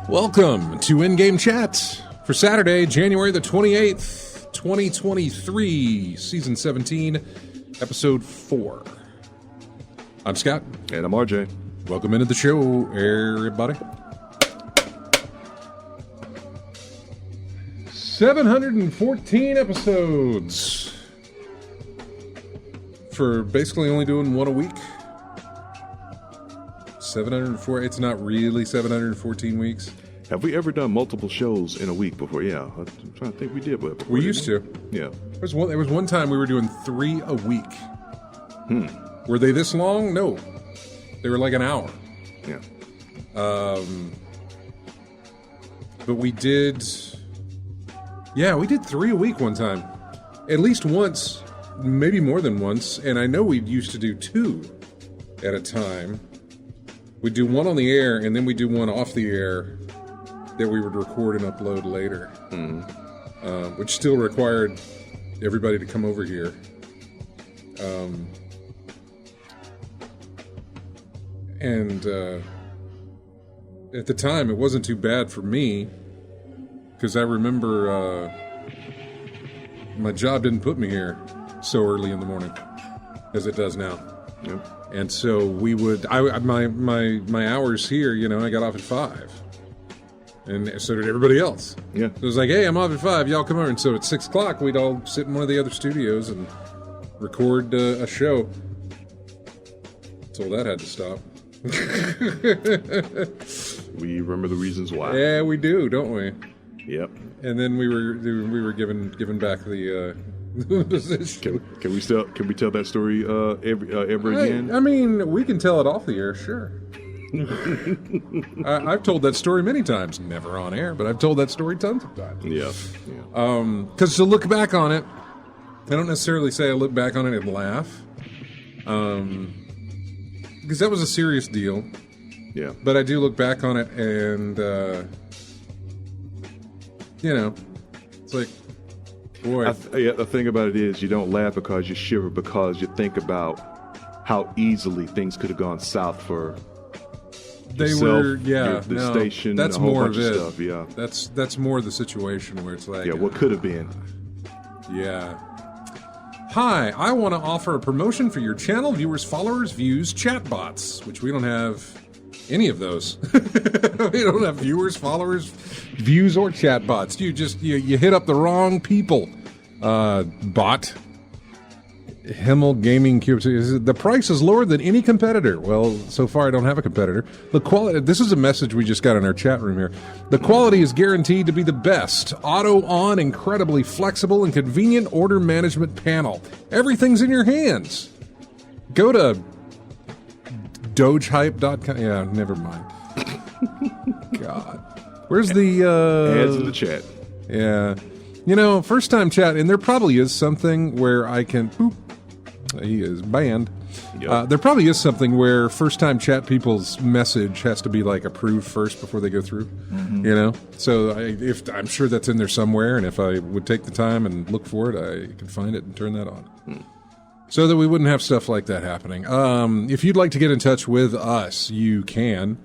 Welcome to In-Game Chat for Saturday, January the 28th, 2023, Season 17, Episode 4. I'm Scott. And I'm RJ. Welcome into the show, everybody. 714 episodes for basically only doing one a week. 704. It's not really 714 weeks. Have we ever done multiple shows in a week before? Yeah, I'm trying to think we did. Before, we used to. Yeah. There was one time we were doing 3 a week. Were they this long? No. They were like an hour. Yeah. But we did... Yeah, we did 3 a week one time. At least once, maybe more than once. And I know we used to do 2 at a time. We'd do one on the air, and then we'd do one off the air that we would record and upload later, which still required everybody to come over here. And at the time, it wasn't too bad for me, because I remember my job didn't put me here so early in the morning as it does now. Yep. And so we would, my hours here, you know, I got off at 5. And so did everybody else. Yeah. So it was like, hey, I'm off at 5, y'all come over. And so at 6 o'clock, we'd all sit in one of the other studios and record a show. So that had to stop. We remember the reasons why. Yeah, we do, don't we? Yep. And then we were given back the position. Can we tell that story ever again? I mean, we can tell it off the air, sure. I've told that story many times, never on air, but I've told that story tons of times. Yeah. Because to look back on it, I don't necessarily say I look back on it and laugh, because that was a serious deal. Yeah. But I do look back on it and, you know, it's like, boy. The thing about it is you don't laugh because you shiver, because you think about how easily things could have gone south for the station, that's a whole more bunch of it. Stuff. Yeah, that's more the situation where it's like, yeah, what could have been. Yeah. Hi, I want to offer a promotion for your channel, viewers, followers, views, chatbots, which we don't have any of those. We don't have viewers, followers, views, or chatbots. You hit up the wrong people. Bot. Himmel Gaming Cube. The price is lower than any competitor. Well, so far I don't have a competitor. The quality. This is a message we just got in our chat room here. The quality is guaranteed to be the best. Auto on, incredibly flexible and convenient order management panel. Everything's in your hands. Go to dogehype.com. Yeah, never mind. God. Where's the ads in the chat? Yeah. You know, first time chat, and there probably is something where I can... Boop, he is banned. Yep. There probably is something where first time chat people's message has to be like approved first before they go through. Mm-hmm. You know? So I'm sure that's in there somewhere, and if I would take the time and look for it, I could find it and turn that on. So that we wouldn't have stuff like that happening. If you'd like to get in touch with us, you can.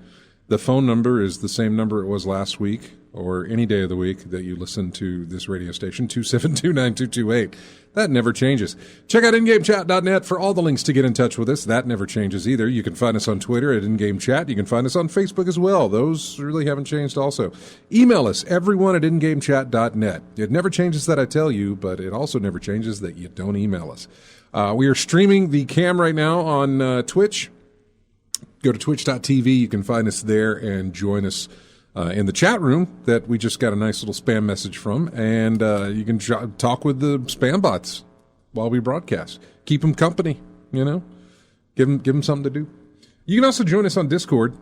The phone number is the same number it was last week. or any day of the week that you listen to this radio station, 272-9228. That never changes. Check out ingamechat.net for all the links to get in touch with us. That never changes either. You can find us on Twitter at InGameChat. You can find us on Facebook as well. Those really haven't changed also. Email us, everyone at ingamechat.net. It never changes that I tell you, but it also never changes that you don't email us. We are streaming the cam right now on Twitch. Go to twitch.tv. You can find us there and join us in the chat room that we just got a nice little spam message from, and you can talk with the spam bots while we broadcast. Keep them company, you know. Give them something to do. You can also join us on Discord.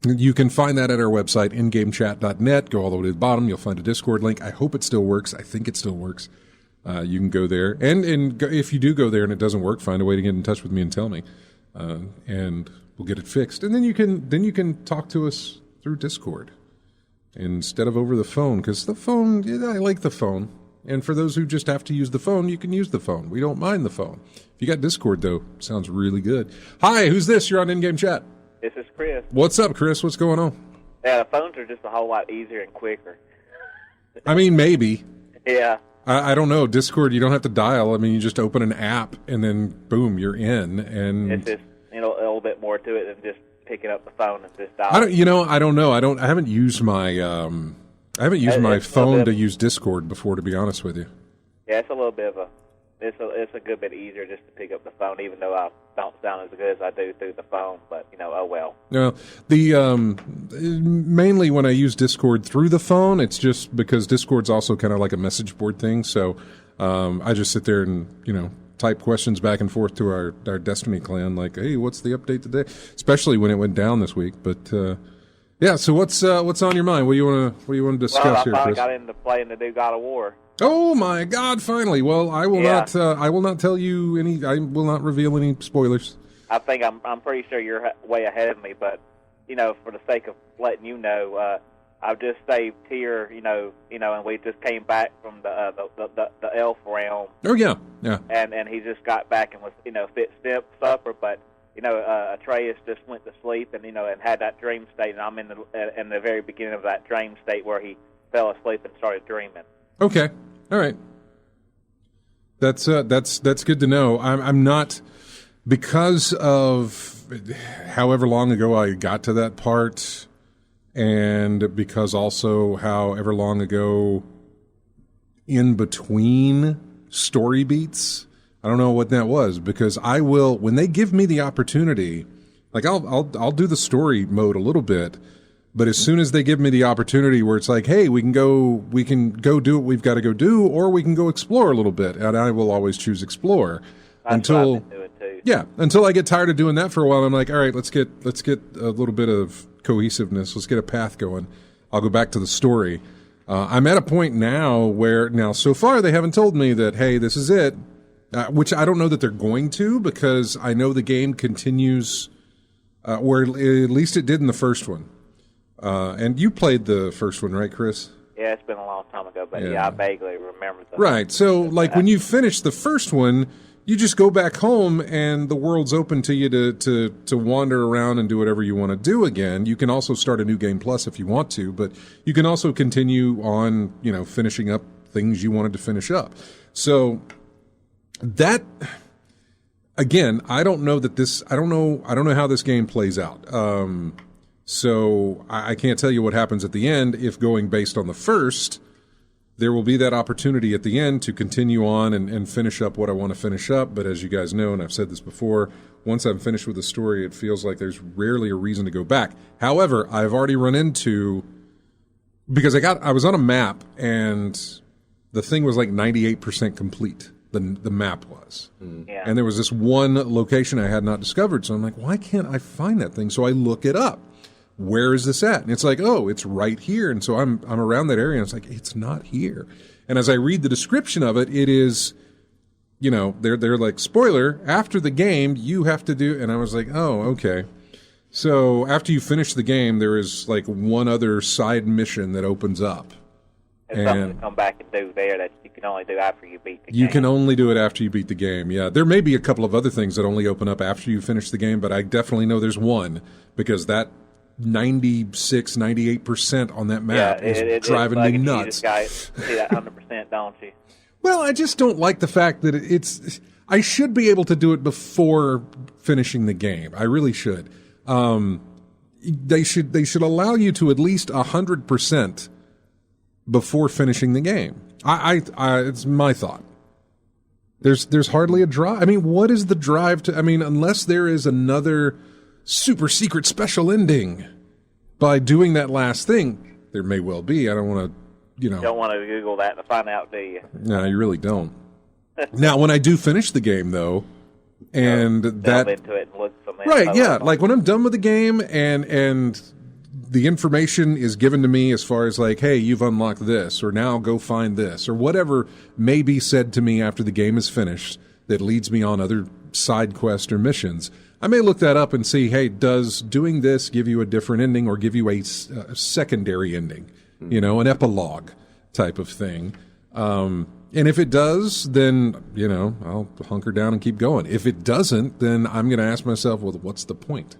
You can find that at our website, ingamechat.net. Go all the way to the bottom. You'll find a Discord link. I hope it still works. I think it still works. You can go there, and if you do go there and it doesn't work, find a way to get in touch with me and tell me, and we'll get it fixed. And then you can talk to us through Discord instead of over the phone, because the phone, I like the phone. And for those who just have to use the phone, you can use the phone. We don't mind the phone. If you got Discord, though, sounds really good. Hi, who's this? You're on In-Game Chat. This is Chris. What's up, Chris? What's going on? Yeah, the phones are just a whole lot easier and quicker. I mean, maybe. Yeah. I don't know. Discord, you don't have to dial. I mean, you just open an app, and then, boom, you're in. And it's just a little bit more to it than just picking up the phone and just dial. I don't know. I haven't used my my phone to use Discord before, to be honest with you. Yeah, it's a little bit of it's a good bit easier just to pick up the phone, even though I don't sound as good as I do through the phone. But oh well. No, mainly when I use Discord through the phone, it's just because Discord's also kind of like a message board thing. So I just sit there and type questions back and forth to our Destiny clan, like, hey, what's the update today? Especially when it went down this week. But yeah, so what's on your mind? What do you want to discuss here, Chris? I finally got into playing the new God of War. Oh my God! Finally. Well, I will not. I will not tell you any. I will not reveal any spoilers. I think I'm pretty sure you're way ahead of me, but for the sake of letting you know, I've just saved Tyr, and we just came back from the elf realm. Oh yeah. And he just got back and was fit supper, but Atreus just went to sleep and and had that dream state, and I'm in the very beginning of that dream state where he fell asleep and started dreaming. Okay, all right. That's good to know. I'm not, because of however long ago I got to that part. And because also however long ago in between story beats, I don't know what that was, because I will, when they give me the opportunity, like I'll do the story mode a little bit, but as soon as they give me the opportunity where it's like, hey, we can go do what we've got to go do, or we can go explore a little bit, and I will always choose explore. Until I get tired of doing that for a while. I'm like, all right, let's get a little bit of cohesiveness. Let's get a path going. I'll go back to the story. I'm at a point now where so far they haven't told me that, hey, this is it, which I don't know that they're going to, because I know the game continues, where at least it did in the first one. And you played the first one, right, Chris? Yeah, it's been a long time ago, but I vaguely remember that. Right. So, like, when you finish the first one, you just go back home and the world's open to you to wander around and do whatever you want to do again. You can also start a new game plus if you want to, but you can also continue on, finishing up things you wanted to finish up. So that, again, I don't know how this game plays out. So I can't tell you what happens at the end. If going based on the first, there will be that opportunity at the end to continue on and finish up what I want to finish up. But as you guys know, and I've said this before, once I'm finished with the story, it feels like there's rarely a reason to go back. However, I've already run into, because I was on a map and the thing was like 98% complete. The map was. Yeah. And there was this one location I had not discovered. So I'm like, why can't I find that thing? So I look it up. Where is this at? And it's like, oh, it's right here. And so I'm around that area, and it's like, it's not here. And as I read the description of it, it is, they're like, spoiler, after the game, you have to do, and I was like, oh, okay. So after you finish the game, there is like one other side mission that opens up. And something to come back and do there that you can only do after you beat the game. You can only do it after you beat the game, yeah. There may be a couple of other things that only open up after you finish the game, but I definitely know there's one, because that 96, 98% on that map is driving me nuts. You just see that 100%, don't you? Well, I just don't like the fact that I should be able to do it before finishing the game. I really should. They should allow you to at least 100% before finishing the game. It's my thought. There's hardly a drive. I mean, what is the drive to? I mean, unless there is another super secret special ending by doing that last thing, there may well be. I don't want to. You don't want to Google that to find out, do you? No, you really don't. Now, when I do finish the game, though, and delve into it and look for something. Right, yeah. Like when I'm done with the game and the information is given to me as far as like, hey, you've unlocked this, or now go find this, or whatever may be said to me after the game is finished that leads me on other side quests or missions. I may look that up and see, hey, does doing this give you a different ending or give you a secondary ending? You know, an epilogue type of thing. And if it does, then, you know, I'll hunker down and keep going. If it doesn't, then I'm going to ask myself, well, what's the point?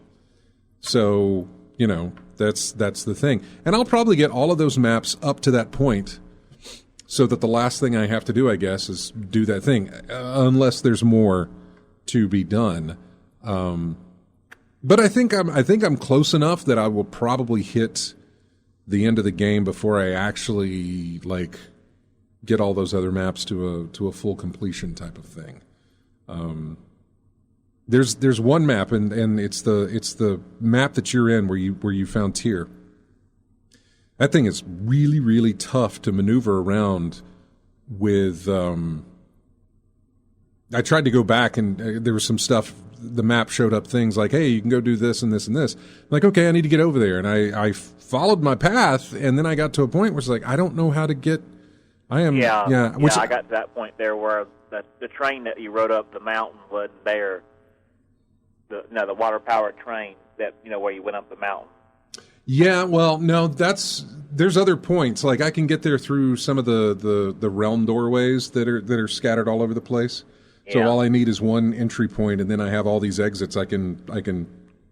So, you know, that's the thing. And I'll probably get all of those maps up to that point so that the last thing I have to do, I guess, is do that thing, unless there's more to be done. But I think I'm close enough that I will probably hit the end of the game before I actually like get all those other maps to a full completion type of thing. There's one map and it's the map that you're in where you found Tyr. That thing is really, really tough to maneuver around with. I tried to go back and there was some stuff. The map showed up things like, hey, you can go do this and this and this. I'm like, okay, I need to get over there. And I followed my path, and then I got to a point where it's like, I don't know how to get. I got to that point there where the train that you rode up the mountain wasn't there. The water-powered train that, you know, where you went up the mountain. Yeah, well, no, there's other points. Like I can get there through some of the realm doorways that are scattered all over the place. So all I need is one entry point, and then I have all these exits I can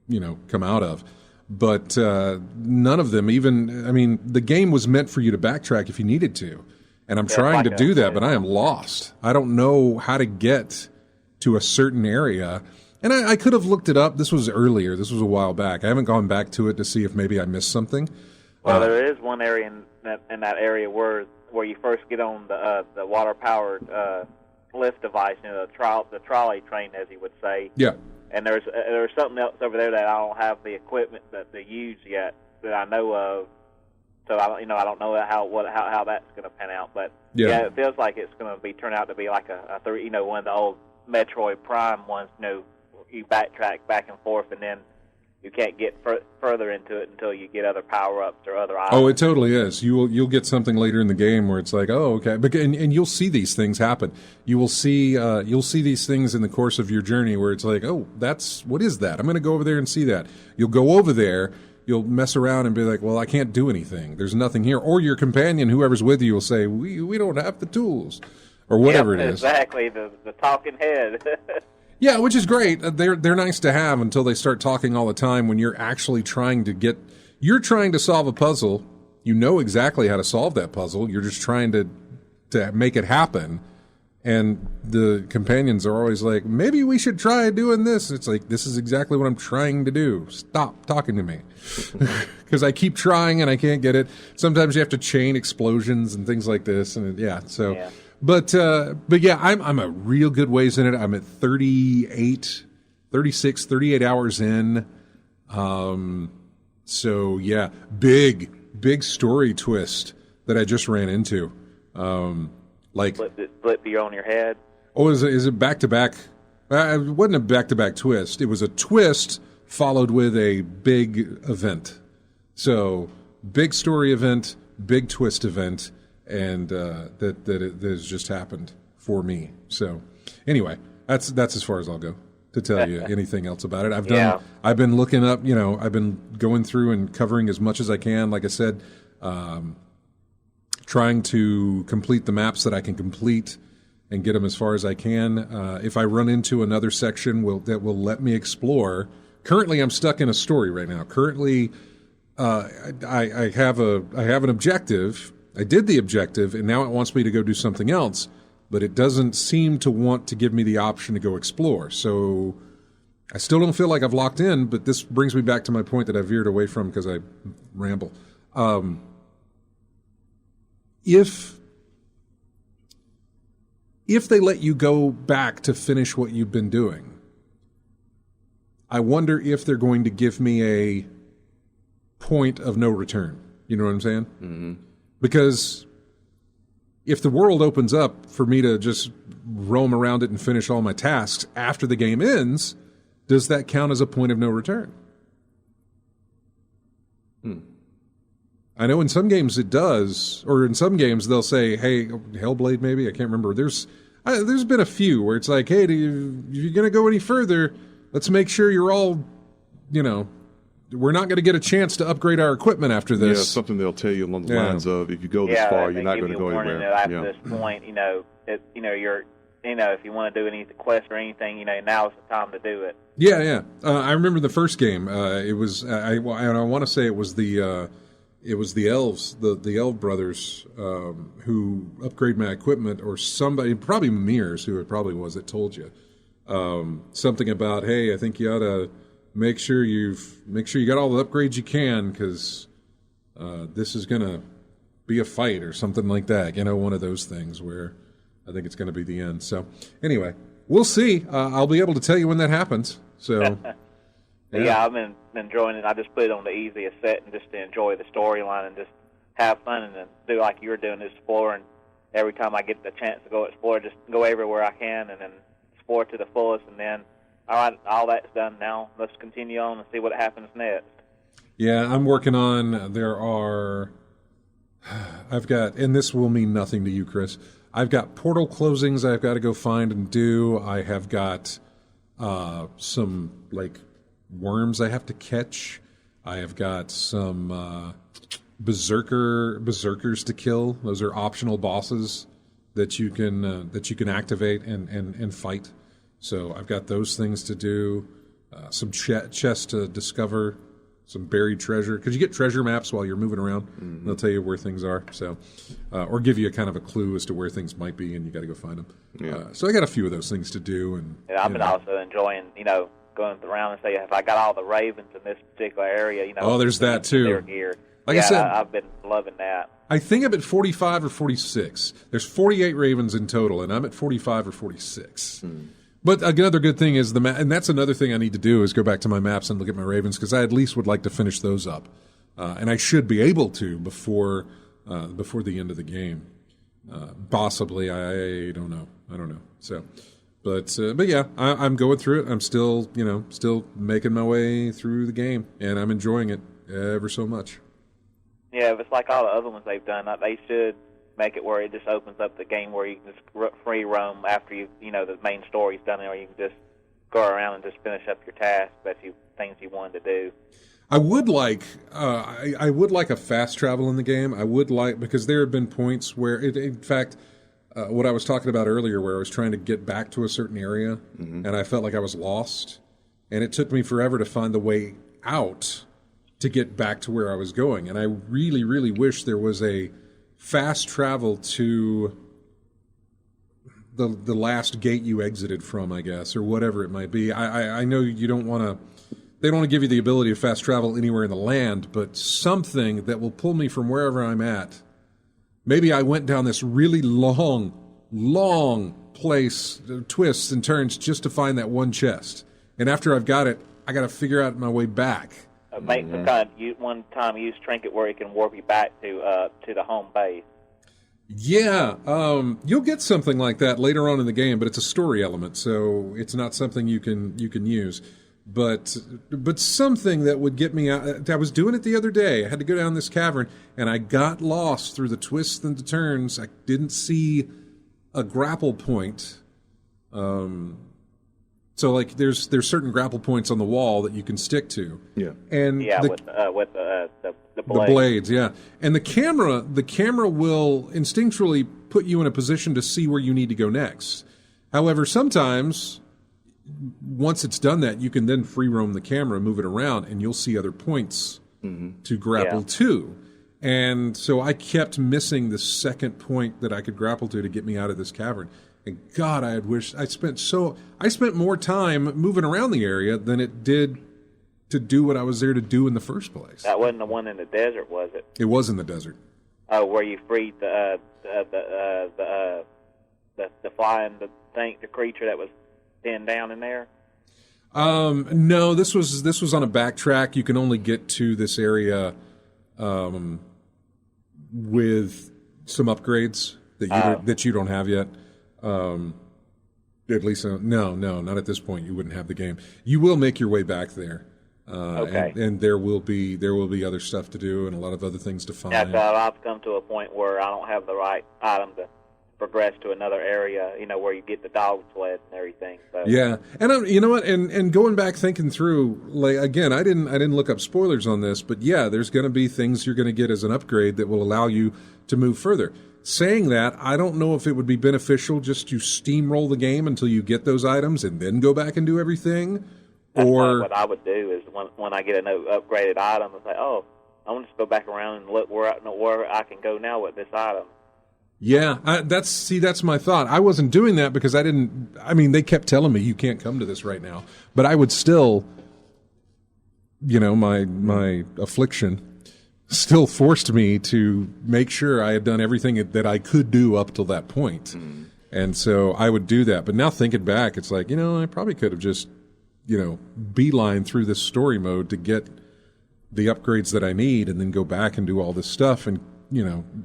you know, come out of. But none of them even, I mean, the game was meant for you to backtrack if you needed to. And I'm trying to do that, but I am lost. I don't know how to get to a certain area. And I could have looked it up. This was earlier. This was a while back. I haven't gone back to it to see if maybe I missed something. Well, there is one area in that area where you first get on the water-powered lift device, you know, the trolley train, as you would say. Yeah. And there's something else over there that I don't have the equipment that they use yet that I know of. So I don't know how that's going to pan out. But yeah, it feels like it's going to turn out to be like one of the old Metroid Prime ones. You know, you backtrack back and forth, and then you can't get further into it until you get other power-ups or other items. Oh, it totally is. You'll get something later in the game where it's like, oh, okay. But and you'll see these things happen. You'll see these things in the course of your journey where it's like, oh, what is that? I'm going to go over there and see that. You'll go over there. You'll mess around and be like, well, I can't do anything. There's nothing here. Or your companion, whoever's with you, will say, we don't have the tools, or whatever it is. Exactly, the talking head. Yeah, which is great. They're nice to have until they start talking all the time when you're actually trying to solve a puzzle. You know exactly how to solve that puzzle. You're just trying to make it happen. And the companions are always like, maybe we should try doing this. It's like, this is exactly what I'm trying to do. Stop talking to me. Because I keep trying and I can't get it. Sometimes you have to chain explosions and things like this. And yeah, so... Yeah. But yeah, I'm a real good ways in it. I'm at 38 hours in. So yeah, big story twist that I just ran into. Like flip you on your head. Oh, is it back to back? It wasn't a back to back twist. It was a twist followed with a big event. So big story event, big twist event. And that has just happened for me. So anyway, that's as far as I'll go to tell you anything else about it. I've been looking up, you know, I've been going through and covering as much as I can. Like I said, trying to complete the maps that I can complete and get them as far as I can. If I run into another section that will let me explore. Currently, I'm stuck in a story right now. Currently, I have an objective. I did the objective, and now it wants me to go do something else, but it doesn't seem to want to give me the option to go explore. So I still don't feel like I've locked in, but this brings me back to my point that I veered away from because I ramble. If they let you go back to finish what you've been doing, I wonder if they're going to give me a point of no return. You know what I'm saying? Mm-hmm. Because if the world opens up for me to just roam around it and finish all my tasks after the game ends, does that count as a point of no return? I know in some games it does, or in some games they'll say, hey, Hellblade maybe, I can't remember. There's been a few where it's like, hey, if you're going to go any further, let's make sure you're all, we're not going to get a chance to upgrade our equipment after this. Yeah, something they'll tell you along the lines of, if you go this far, you're not going to go anywhere. After this point, you're, if you want to do any quest or anything, now's the time to do it. Yeah. I remember the first game. It was, I want to say it was the elves, the elf brothers, who upgrade my equipment, or somebody, probably Mimir's, who it probably was that told you something about, hey, I think you ought to make sure you got all the upgrades you can, because this is gonna be a fight or something like that. One of those things where I think it's going to be the end. So anyway, we'll see. I'll be able to tell you when that happens. So. Yeah, I've been enjoying it. I just put it on the easiest set and just to enjoy the storyline and just have fun and then do like you're doing, explore. And every time I get the chance to go explore, just go everywhere I can and then explore to the fullest. And then, all right, all that's done now. Let's continue on and see what happens next. Yeah, I'm working on, I've got, and this will mean nothing to you, Chris. I've got portal closings I've got to go find and do. I have got some, worms I have to catch. I have got some berserkers to kill. Those are optional bosses that you can activate and fight. So I've got those things to do. Some chests to discover, some buried treasure, because you get treasure maps while you're moving around. Mm-hmm. They'll tell you where things are. So, or give you a kind of a clue as to where things might be, and you got to go find them. Yeah. So I got a few of those things to do, and I've been also enjoying, going around and say, if I got all the ravens in this particular area, Oh, there's that too. Gear. I said, I've been loving that. I think I'm at 45 or 46. There's 48 ravens in total, and I'm at 45 or 46. But another good thing is and that's another thing I need to do is go back to my maps and look at my ravens, because I at least would like to finish those up, and I should be able to before the end of the game. Possibly, I don't know. So. But yeah, I'm going through it. I'm still making my way through the game, and I'm enjoying it ever so much. Yeah, if it's like all the other ones they've done, they should make it where it just opens up the game where you can just free roam after the main story's done, or you can just go around and just finish up your tasks, things you wanted to do. I would like a fast travel in the game. I would like, because there have been points where in fact. What I was talking about earlier, where I was trying to get back to a certain area, mm-hmm. and I felt like I was lost, and it took me forever to find the way out to get back to where I was going. And I really, really wish there was a fast travel to the last gate you exited from, I guess, or whatever it might be. I know you don't want to. They don't want to give you the ability to fast travel anywhere in the land, but something that will pull me from wherever I'm at. Maybe I went down this really long place, twists and turns, just to find that one chest. And after I've got it, I got to figure out my way back. One time use trinket where it can warp you back to the home base. Yeah, you'll get something like that later on in the game, but it's a story element, so it's not something you can use. But something that would get me out. I was doing it the other day. I had to go down this cavern, and I got lost through the twists and the turns. I didn't see a grapple point. So there's certain grapple points on the wall that you can stick to. Yeah. And with the blades. The blades, yeah. And the camera will instinctually put you in a position to see where you need to go next. However, sometimes once it's done that, you can then free roam the camera, move it around, and you'll see other points to grapple to. And so I kept missing the second point that I could grapple to get me out of this cavern. And God, I had wished I spent more time moving around the area than it did to do what I was there to do in the first place. That wasn't the one in the desert, was it? It was in the desert. Oh, where you freed the flying the creature that was pinned down in there. No, this was on a backtrack. You can only get to this area with some upgrades that you don't have yet. At least no, not at this point. You wouldn't have the game. You will make your way back there. Okay. And there will be other stuff to do and a lot of other things to find. Yeah, I've come to a point where I don't have the right item to progress to another area, where you get the dog sled and everything. So. Yeah, and you know what? And going back thinking through, like again, I didn't look up spoilers on this, but yeah, there's going to be things you're going to get as an upgrade that will allow you to move further. Saying that, I don't know if it would be beneficial just to steamroll the game until you get those items and then go back and do everything. That's what I would do is when I get a new upgraded item, I say, oh, I want to just go back around and look where I can go now with this item. Yeah, that's my thought. I wasn't doing that because they kept telling me you can't come to this right now. But I would still, my affliction still forced me to make sure I had done everything that I could do up till that point. And so I would do that. But now thinking back, it's like, I probably could have just, beeline through this story mode to get the upgrades that I need and then go back and do all this stuff and,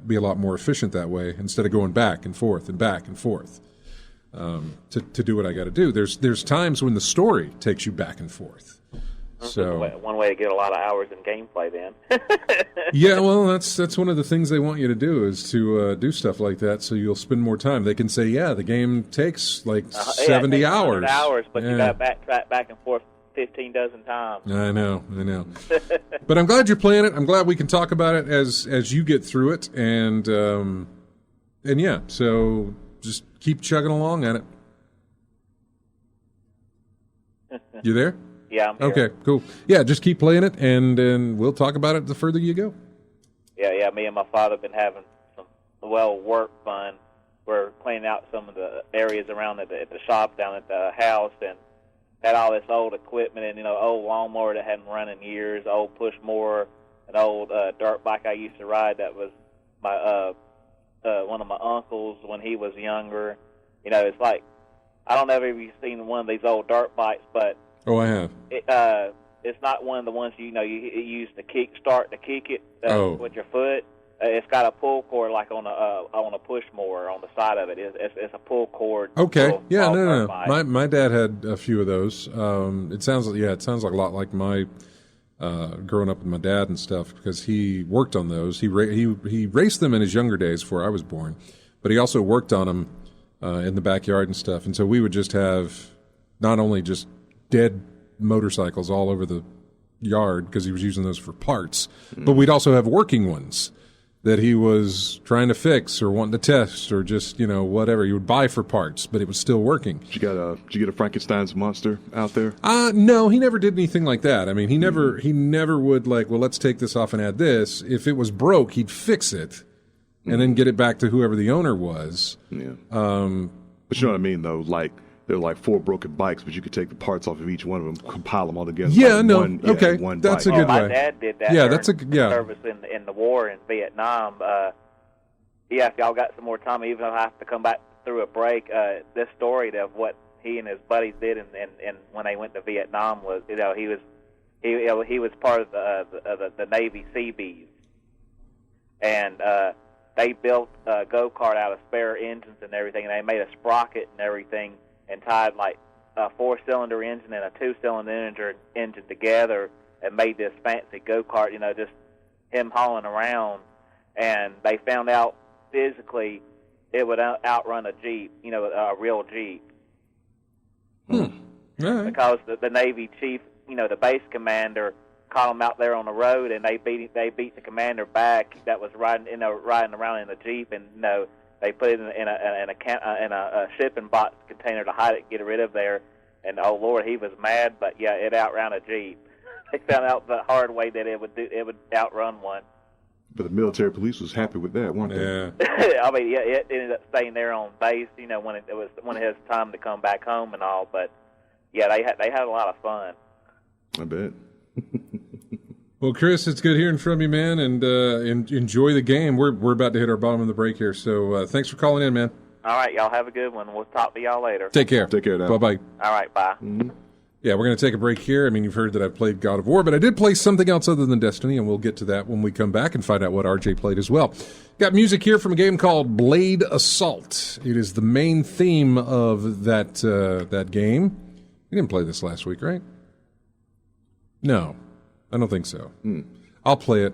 be a lot more efficient that way instead of going back and forth and back and forth to do what I got to do. There's times when the story takes you back and forth. So one way to get a lot of hours in gameplay then. Yeah, well, that's one of the things they want you to do is to do stuff like that so you'll spend more time. They can say, yeah, the game takes like 70 hours. But you got to backtrack back and forth 15 dozen times. I know. But I'm glad you're playing it. I'm glad we can talk about it as you get through it. And yeah, so just keep chugging along at it. You there? Yeah, I'm here. Okay, cool. Yeah, just keep playing it, and we'll talk about it the further you go. Yeah. Me and my father have been having some work fun. We're cleaning out some of the areas around at the shop down at the house, and had all this old equipment and old lawnmower that hadn't run in years, old push mower, an old dirt bike I used to ride that was my one of my uncles when he was younger. It's like I don't know if you've seen one of these old dirt bikes, but oh, I have. It's not one of the ones you use to kick it with your foot. It's got a pull cord like on a push mower on the side of it. It's a pull cord. Okay, yeah, no. My dad had a few of those. It sounds like a lot like my growing up with my dad and stuff because he worked on those. He raced them in his younger days before I was born, but he also worked on them in the backyard and stuff. And so we would just have not only just dead motorcycles all over the yard because he was using those for parts, but we'd also have working ones that he was trying to fix or wanting to test or just whatever he would buy for parts, but it was still working. Did you get a Frankenstein's monster out there? No, he never did anything like that. I mean, he never would like, well, let's take this off and add this. If it was broke, he'd fix it and then get it back to whoever the owner was. Yeah. But you know what I mean, though, like. There are like 4 broken bikes, but you could take the parts off of each one of them, compile them all together. Yeah, like no, okay, that's bike. a good way. My dad did that. Yeah, that's a service in the war in Vietnam. If y'all got some more time, even if I have to come back through a break, this story of what he and his buddies did, and when they went to Vietnam was, he was part of the Navy Seabees, and they built a go-kart out of spare engines and everything, and they made a sprocket and everything. And tied like a 4-cylinder engine and a 2-cylinder engine together and made this fancy go-kart, just him hauling around. And they found out physically it would outrun a Jeep, a real Jeep. All right. Because the Navy chief, the base commander, caught them out there on the road, and they beat the commander back that was riding around in the Jeep, and they put it in a shipping box container to hide it, get rid of there. And oh Lord, he was mad, but yeah, it outran a Jeep. they found out the hard way that it would outrun one. But the military police was happy with that, weren't they? Yeah. I mean, yeah, it ended up staying there on base, when it was time to come back home and all. But yeah, they had a lot of fun. I bet. Well, Chris, it's good hearing from you, man, and enjoy the game. We're about to hit our bottom of the break here, so thanks for calling in, man. All right, y'all have a good one. We'll talk to y'all later. Take care. Take care now. Bye-bye. All right, bye. Mm-hmm. Yeah, we're going to take a break here. I mean, you've heard that I've played God of War, but I did play something else other than Destiny, and we'll get to that when we come back and find out what RJ played as well. Got music here from a game called Blade Assault. It is the main theme of that game. We didn't play this last week, right? No, I don't think so. I'll play it.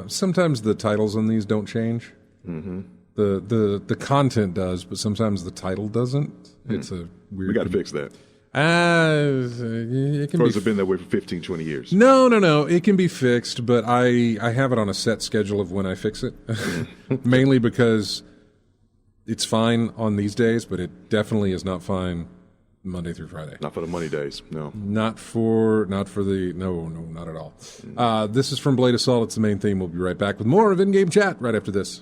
Sometimes the titles on these don't change. Mm-hmm. The content does, but sometimes the title doesn't. It's a weird... We got to fix that. It can Or has it been that way for 15, 20 years? No. It can be fixed, but I have it on a set schedule of when I fix it. Mainly because it's fine on these days, but it definitely is not fine Monday through Friday. Not for the money days, no. Not for the... No, not at all. This is from Blade Assault. It's the main theme. We'll be right back with more of In-Game Chat right after this.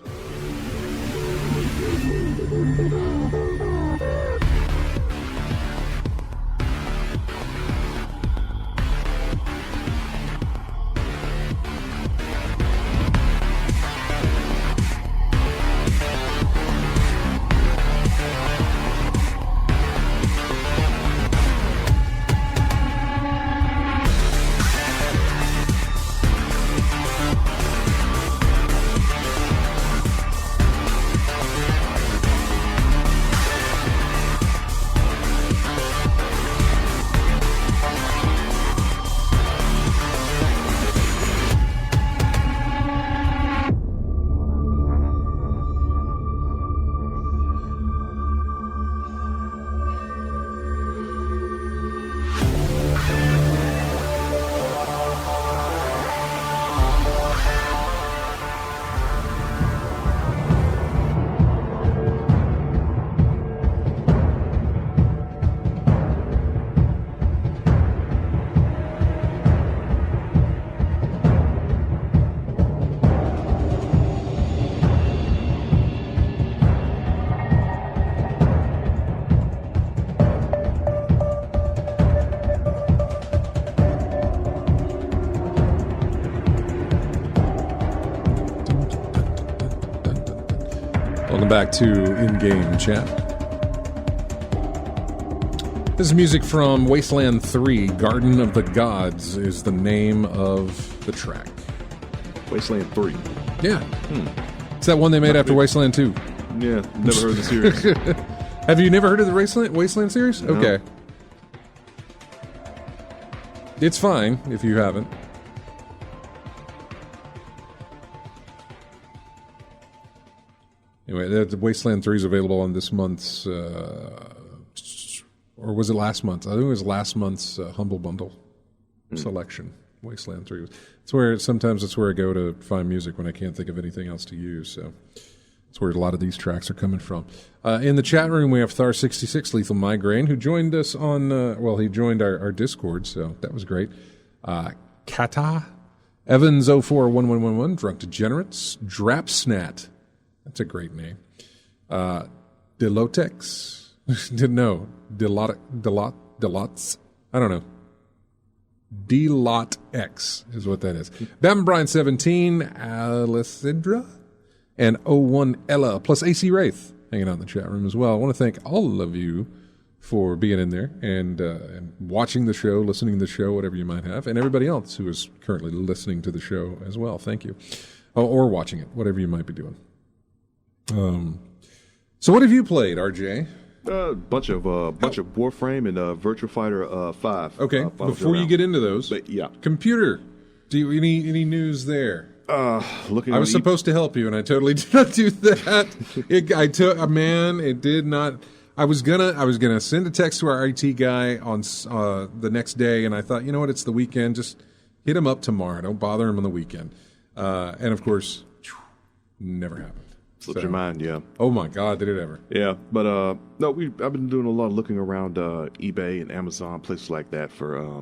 Back to In-Game Chat. This is music from Wasteland 3. Garden of the Gods is the name of the track. Wasteland 3. Yeah. It's that one they made after Wasteland 2. Yeah, never heard of the series. Have you never heard of the Wasteland series? No. Okay. It's fine if you haven't. Anyway, the Wasteland 3 is available on this month's, or was it last month? I think it was last month's Humble Bundle selection. Wasteland 3. Sometimes it's where I go to find music when I can't think of anything else to use. So that's where a lot of these tracks are coming from. In the chat room, we have Thar66, Lethal Migraine, who joined us on, he joined our Discord, so that was great. Kata, Evans041111, Drunk Degenerates, Drapsnat. That's a great name. Delotex. No. Delots. I don't know. Delot X is what that is. Bam Brian 17, Alicidra, and 01 Ella, plus AC Wraith hanging out in the chat room as well. I want to thank all of you for being in there and watching the show, listening to the show, whatever you might have, and everybody else who is currently listening to the show as well. Thank you. Or watching it, whatever you might be doing. So what have you played, RJ? A bunch of Warframe and Virtua Fighter 5. Okay, before you get into those, yeah. Computer, do you any news there? Looking. I was supposed to help you, and I totally did not do that. It did not. I was gonna send a text to our IT guy on the next day, and I thought, you know what, it's the weekend, just hit him up tomorrow. Don't bother him on the weekend. And of course, never happened. Slipped your mind, yeah. Oh my God, did it ever? Yeah, but no, I've been doing a lot of looking around eBay and Amazon, places like that for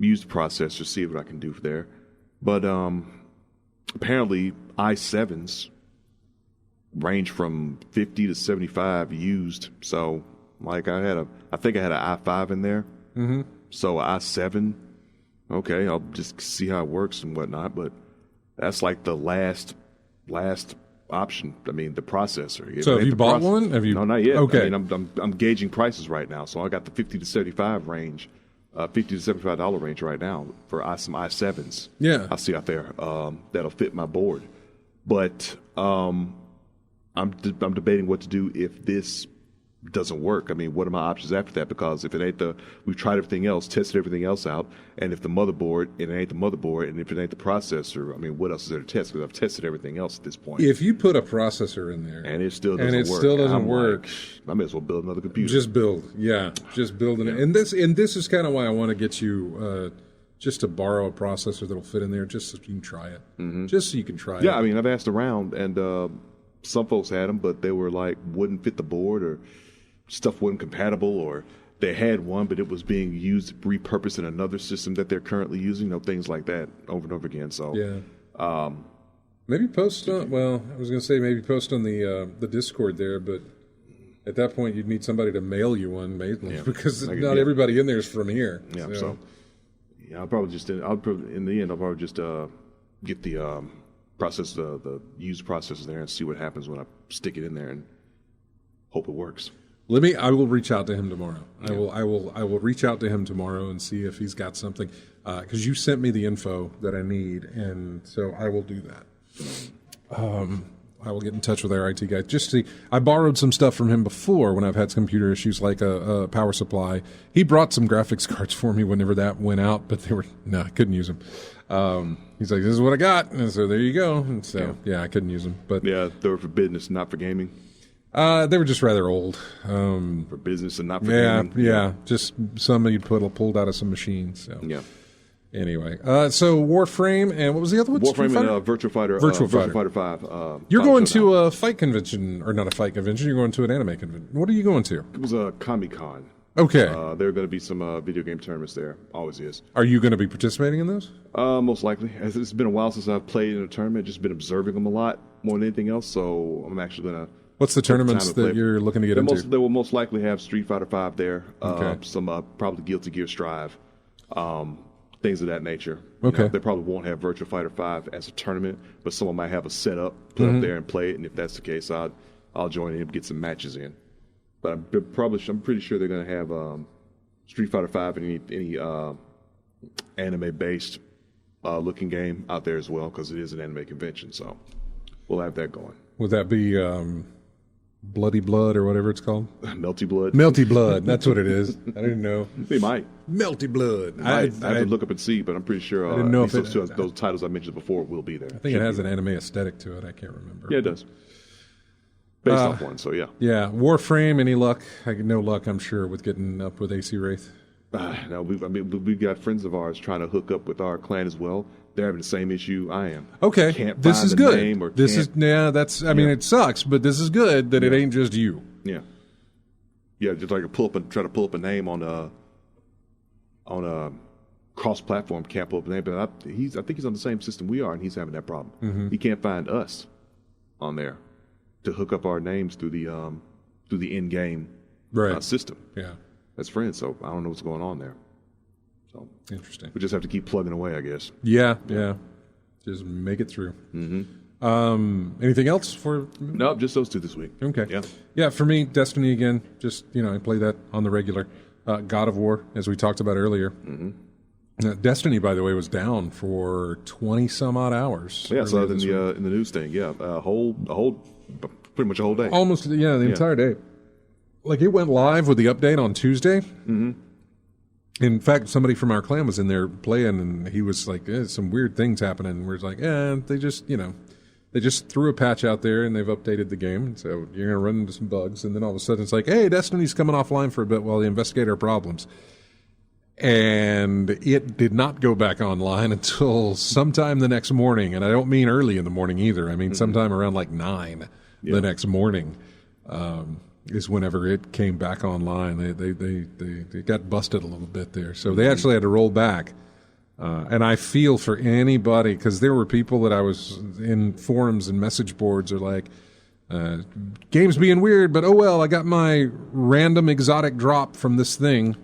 use the processor, see what I can do there. But apparently i7s range from 50 to 75 used. So like I think I had an i5 in there. Mm-hmm. So i7, okay, I'll just see how it works and whatnot. But that's like the last option. I mean, the processor. So have you bought one? Have you? No, not yet. Okay. I mean, I'm gauging prices right now. So I got the 50 to 75 range, $50 to $75 range right now for some i7s. Yeah. I see out there that'll fit my board. But I'm debating what to do if this doesn't work. I mean, what are my options after that? Because if it ain't we've tried everything else, tested everything else out, and if the motherboard, it ain't the motherboard, and if it ain't the processor, I mean, what else is there to test? Because I've tested everything else at this point. If you put a processor in there and it still doesn't work, I may as well build another computer. Just build, just building it. And this is kind of why I want to get you just to borrow a processor that'll fit in there, just so you can try it. Mm-hmm. Just so you can try it. Yeah, I mean, I've asked around, and some folks had them, but they were like wouldn't fit the board, or stuff wasn't compatible, or they had one, but it was being used, repurposed in another system that they're currently using, things like that over and over again. So yeah, maybe post on. Well, I was going to say maybe post on the Discord there, but at that point you'd need somebody to mail you one, because not everybody in there is from here. Yeah, so I'll probably just in the end I'll probably just get the process, the used processor there, and see what happens when I stick it in there, and hope it works. I will reach out to him tomorrow. Yeah. I will reach out to him tomorrow and see if he's got something, because you sent me the info that I need, and so I will do that. I will get in touch with our IT guy. Just see, I borrowed some stuff from him before when I've had some computer issues, like a power supply. He brought some graphics cards for me whenever that went out, but I couldn't use them. He's like, "This is what I got," and so there you go. And so I couldn't use them. But yeah, they were for business, not for gaming. They were just rather old. For business and not for gaming. Yeah, just some you'd pulled out of some machines. So. Yeah. Anyway, so Warframe, and what was the other one? Warframe and Virtua Fighter. Virtua Fighter 5. You're going to a fight convention, or not a fight convention, you're going to an anime convention. What are you going to? It was a Comic-Con. Okay. There are going to be some video game tournaments there. Always is. Are you going to be participating in those? Most likely. It's been a while since I've played in a tournament. Just been observing them a lot more than anything else, so I'm actually going to... What's the tournaments that you're looking to get into? They will most likely have Street Fighter 5 there. Okay. Some probably Guilty Gear Strive. Things of that nature. Okay. They probably won't have Virtua Fighter 5 as a tournament, but someone might have a setup, put up there and play it. And if that's the case, I'll join in and get some matches in. But I'm pretty sure they're going to have Street Fighter 5 and any anime-based looking game out there as well, because it is an anime convention. So we'll have that going. Would that be Bloody Blood or whatever it's called? Melty Blood. Melty Blood. That's what it is. I didn't know. They might. Melty Blood. I have to look up and see, but I'm pretty sure I didn't know if those titles I mentioned before will be there. I think it has an anime aesthetic to it. I can't remember. Yeah, it does. Based off one, so yeah. Yeah. Warframe, any luck? No luck, I'm sure, with getting up with AC Wraith. No, we've got friends of ours trying to hook up with our clan as well. They're having the same issue I am. Okay, this is good. I mean, it sucks, but this is good that it ain't just you. Yeah, just like try to pull up a name on a cross-platform, can't pull up a name. But I think he's on the same system we are, and he's having that problem. Mm-hmm. He can't find us on there to hook up our names through the in-game system. Yeah, as friends. So I don't know what's going on there. So interesting. We just have to keep plugging away, I guess. Yeah. Just make it through. Mm-hmm. Anything else for? No, just those two this week. Okay. Yeah. For me, Destiny again. Just I play that on the regular. God of War, as we talked about earlier. Mm-hmm. Destiny, by the way, was down for 20 some odd hours. Yeah, so in the news thing. Yeah, pretty much a whole day. Almost. The entire day. Like it went live with the update on Tuesday. Mm-hmm. In fact, somebody from our clan was in there playing, and he was like, some weird things happening. We're like, they just threw a patch out there, and they've updated the game, so you're going to run into some bugs. And then all of a sudden, it's like, hey, Destiny's coming offline for a bit while they investigate our problems. And it did not go back online until sometime the next morning, and I don't mean early in the morning either. I mean sometime around like 9 the next morning. Is whenever it came back online. They got busted a little bit there. So they actually had to roll back And I feel for anybody, because there were people that I was in forums and message boards are like, game's being weird, but oh well, I got my random exotic drop from this thing.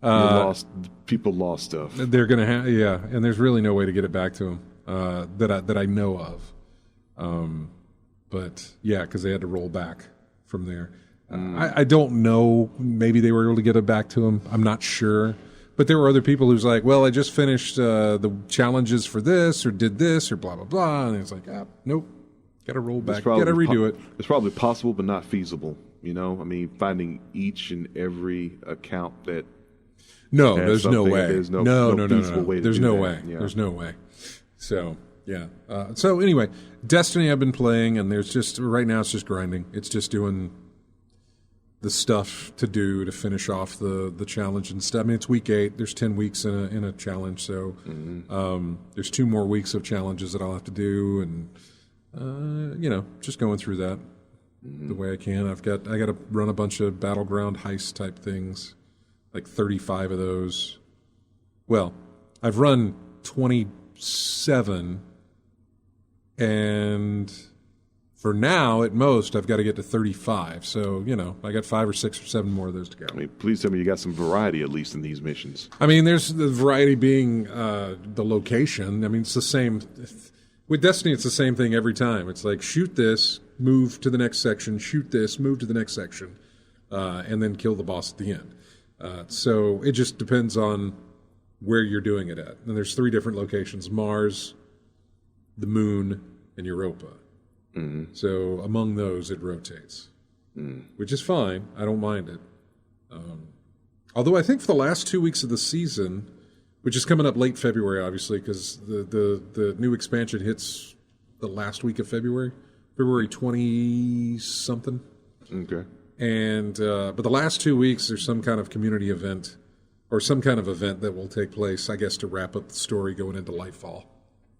People lost stuff. They're gonna have, yeah, and there's really no way to get it back to them that I know of. But yeah, because they had to roll back from there. I don't know. Maybe they were able to get it back to them. I'm not sure. But there were other people who's like, well, I just finished the challenges for this or did this or blah blah blah, and it's like, nope. Got to roll back. Got to redo it. It's probably possible, but not feasible. You know, I mean, finding each and every account that. No, there's no way. There's no feasible way. There's no way. Yeah. There's no way. So yeah. So anyway, Destiny I've been playing, and there's just right now it's just grinding. It's just doing the stuff to do to finish off the challenge and stuff. I mean, it's week 8. There's 10 weeks in a challenge, so there's 2 more weeks of challenges that I'll have to do and. Just going through that the way I can. I got to run a bunch of battleground heist type things, like 35 of those. Well, I've run 27, and for now, at most, I've got to get to 35. So, I got 5 or 6 or 7 more of those to go. I mean, please tell me you got some variety at least in these missions. I mean, there's the variety being the location. I mean, it's the same. With Destiny, it's the same thing every time. It's like, shoot this, move to the next section, shoot this, move to the next section, and then kill the boss at the end. So it just depends on where you're doing it at. And there's 3 different locations, Mars, the Moon, and Europa. Mm-hmm. So among those, it rotates, which is fine. I don't mind it. Although I think for the last 2 weeks of the season... Which is coming up late February, obviously, because the new expansion hits the last week of February 20-something. Okay. And but the last 2 weeks, there's some kind of community event or some kind of event that will take place, I guess, to wrap up the story going into Lightfall,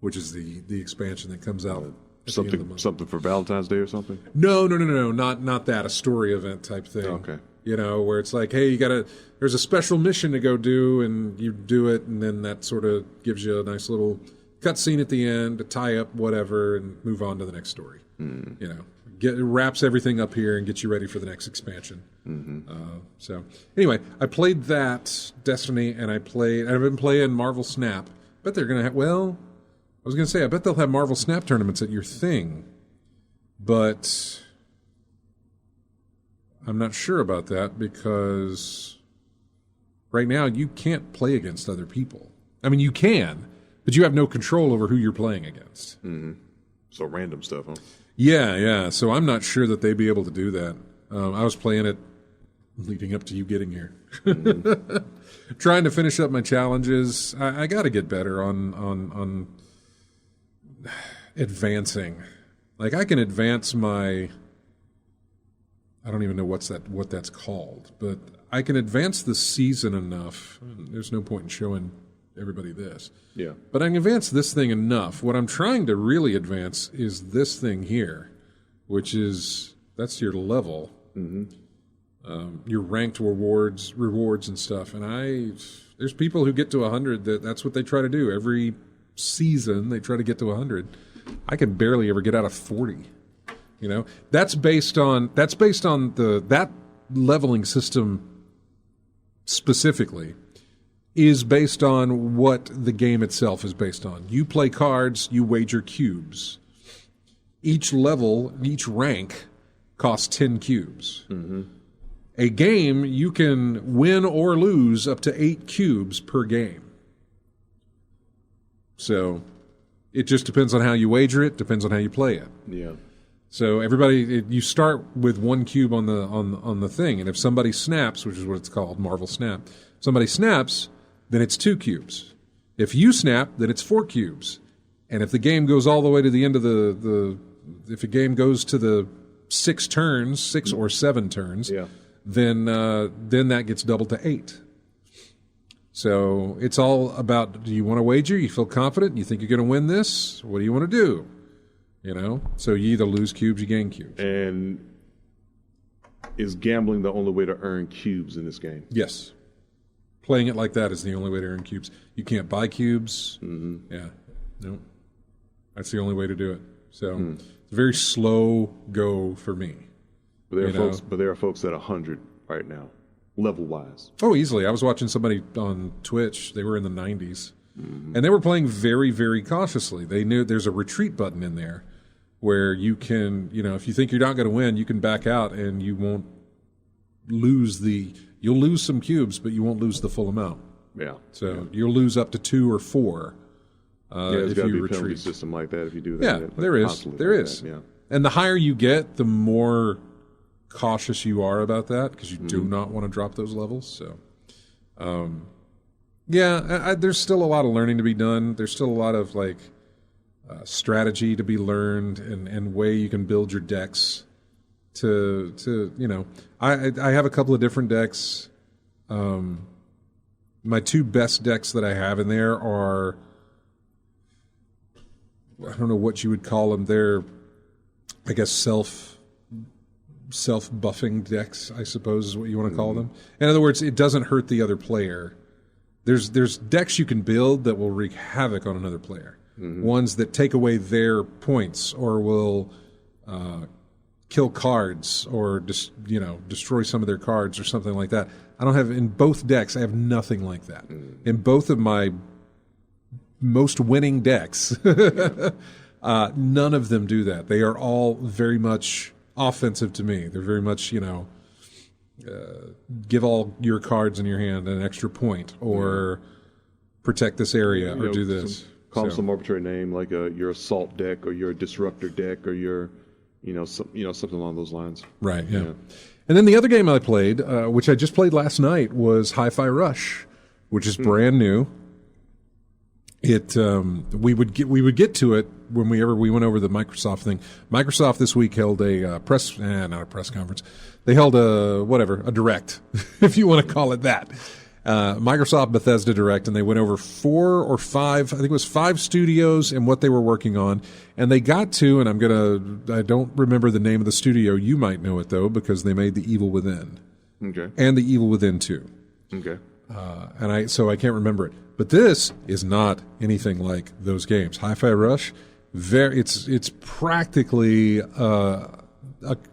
which is the expansion that comes out. Something for Valentine's Day or something? No, not that. A story event type thing. Okay. Where it's like, hey, there's a special mission to go do, and you do it, and then that sort of gives you a nice little cutscene at the end to tie up whatever and move on to the next story. It wraps everything up here and gets you ready for the next expansion. So anyway, I played that Destiny, and I've been playing Marvel Snap. Bet they're going to have, I was going to say, I bet they'll have Marvel Snap tournaments at your thing, but... I'm not sure about that because right now you can't play against other people. I mean, you can, but you have no control over who you're playing against. Mm-hmm. So random stuff, huh? Yeah. So I'm not sure that they'd be able to do that. I was playing it leading up to you getting here. Trying to finish up my challenges. I got to get better on advancing. Like I can advance my... I don't even know what that's called, but I can advance the season enough. There's no point in showing everybody this. Yeah. But I can advance this thing enough. What I'm trying to really advance is this thing here, which is, that's your level. Mm-hmm. Your ranked rewards and stuff. And there's people who get to 100 that's what they try to do. Every season they try to get to 100. I can barely ever get out of 40. That's based on that leveling system specifically is based on what the game itself is based on. You play cards, you wager cubes. Each level, each rank costs 10 cubes. Mm-hmm. A game, you can win or lose up to 8 cubes per game. So it just depends on how you wager it, depends on how you play it. Yeah. So you start with 1 cube on the thing, and if somebody snaps, which is what it's called, Marvel Snap, somebody snaps, then it's 2 cubes. If you snap, then it's 4 cubes. And if the game goes all the way to the end of if a game goes to the 6 or 7 turns, then that gets doubled to 8. So it's all about, do you want to wager? You feel confident? You think you're going to win this? What do you want to do? So you either lose cubes, you gain cubes. And is gambling the only way to earn cubes in this game? Yes. Playing it like that is the only way to earn cubes. You can't buy cubes. Mm-hmm. Yeah, no, that's the only way to do it. So it's a very slow go for me. But there are folks at 100 right now, level wise. Oh, easily. I was watching somebody on Twitch. They were in the 90s, and they were playing very, very cautiously. They knew there's a retreat button in there where you can, if you think you're not going to win, you can back out and you won't lose you'll lose some cubes, but you won't lose the full amount. Yeah. So you'll lose up to 2 or 4 there's if got to you be a penalty retreat. system like that if you do that. Yeah, there is. There is. Yeah. And the higher you get, the more cautious you are about that because you do not want to drop those levels. So, there's still a lot of learning to be done. There's still a lot of strategy to be learned and way you can build your decks. I have a couple of different decks. My 2 best decks that I have in there are, I don't know what you would call them. They're, I guess, self-buffing decks, I suppose is what you want to call them. In other words, it doesn't hurt the other player. There's decks you can build that will wreak havoc on another player. Ones that take away their points or will kill cards or destroy some of their cards or something like that. I don't have, in both decks, I have nothing like that. In both of my most winning decks, none of them do that. They are all very much offensive to me. They're very much, give all your cards in your hand an extra point or protect this area or do this. Call them some arbitrary name like your assault deck or your disruptor deck or your something along those lines. Right, yeah. And then the other game I played, which I just played last night, was Hi-Fi Rush, which is brand new. We would get to it whenever we went over the Microsoft thing. Microsoft this week held not a press conference. They held a direct, if you want to call it that. Microsoft Bethesda Direct, and they went over 4 or 5, I think it was 5 studios and what they were working on. And they got to, and I don't remember the name of the studio. You might know it though, because they made The Evil Within. Okay. And The Evil Within 2. Okay. So I can't remember it. But this is not anything like those games. Hi-Fi Rush, it's practically a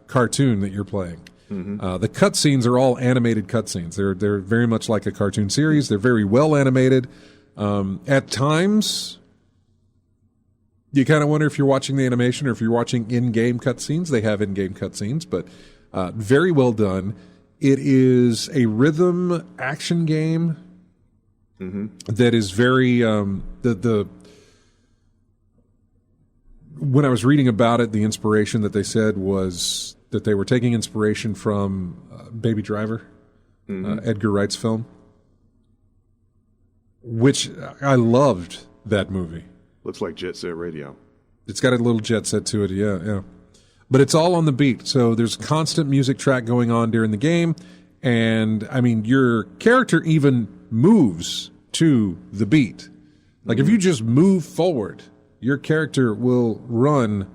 cartoon that you're playing. The cutscenes are all animated cutscenes. They're very much like a cartoon series. They're very well animated. At times, you kind of wonder if you're watching the animation or if you're watching in-game cutscenes. They have in-game cutscenes, but very well done. It is a rhythm action game that is very when I was reading about it, the inspiration that they said was that they were taking inspiration from Baby Driver, Edgar Wright's film, which I loved that movie. Looks like Jet Set Radio. It's got a little jet set to it, yeah. But it's all on the beat, so there's constant music track going on during the game, and, I mean, your character even moves to the beat. Like, if you just move forward, your character will run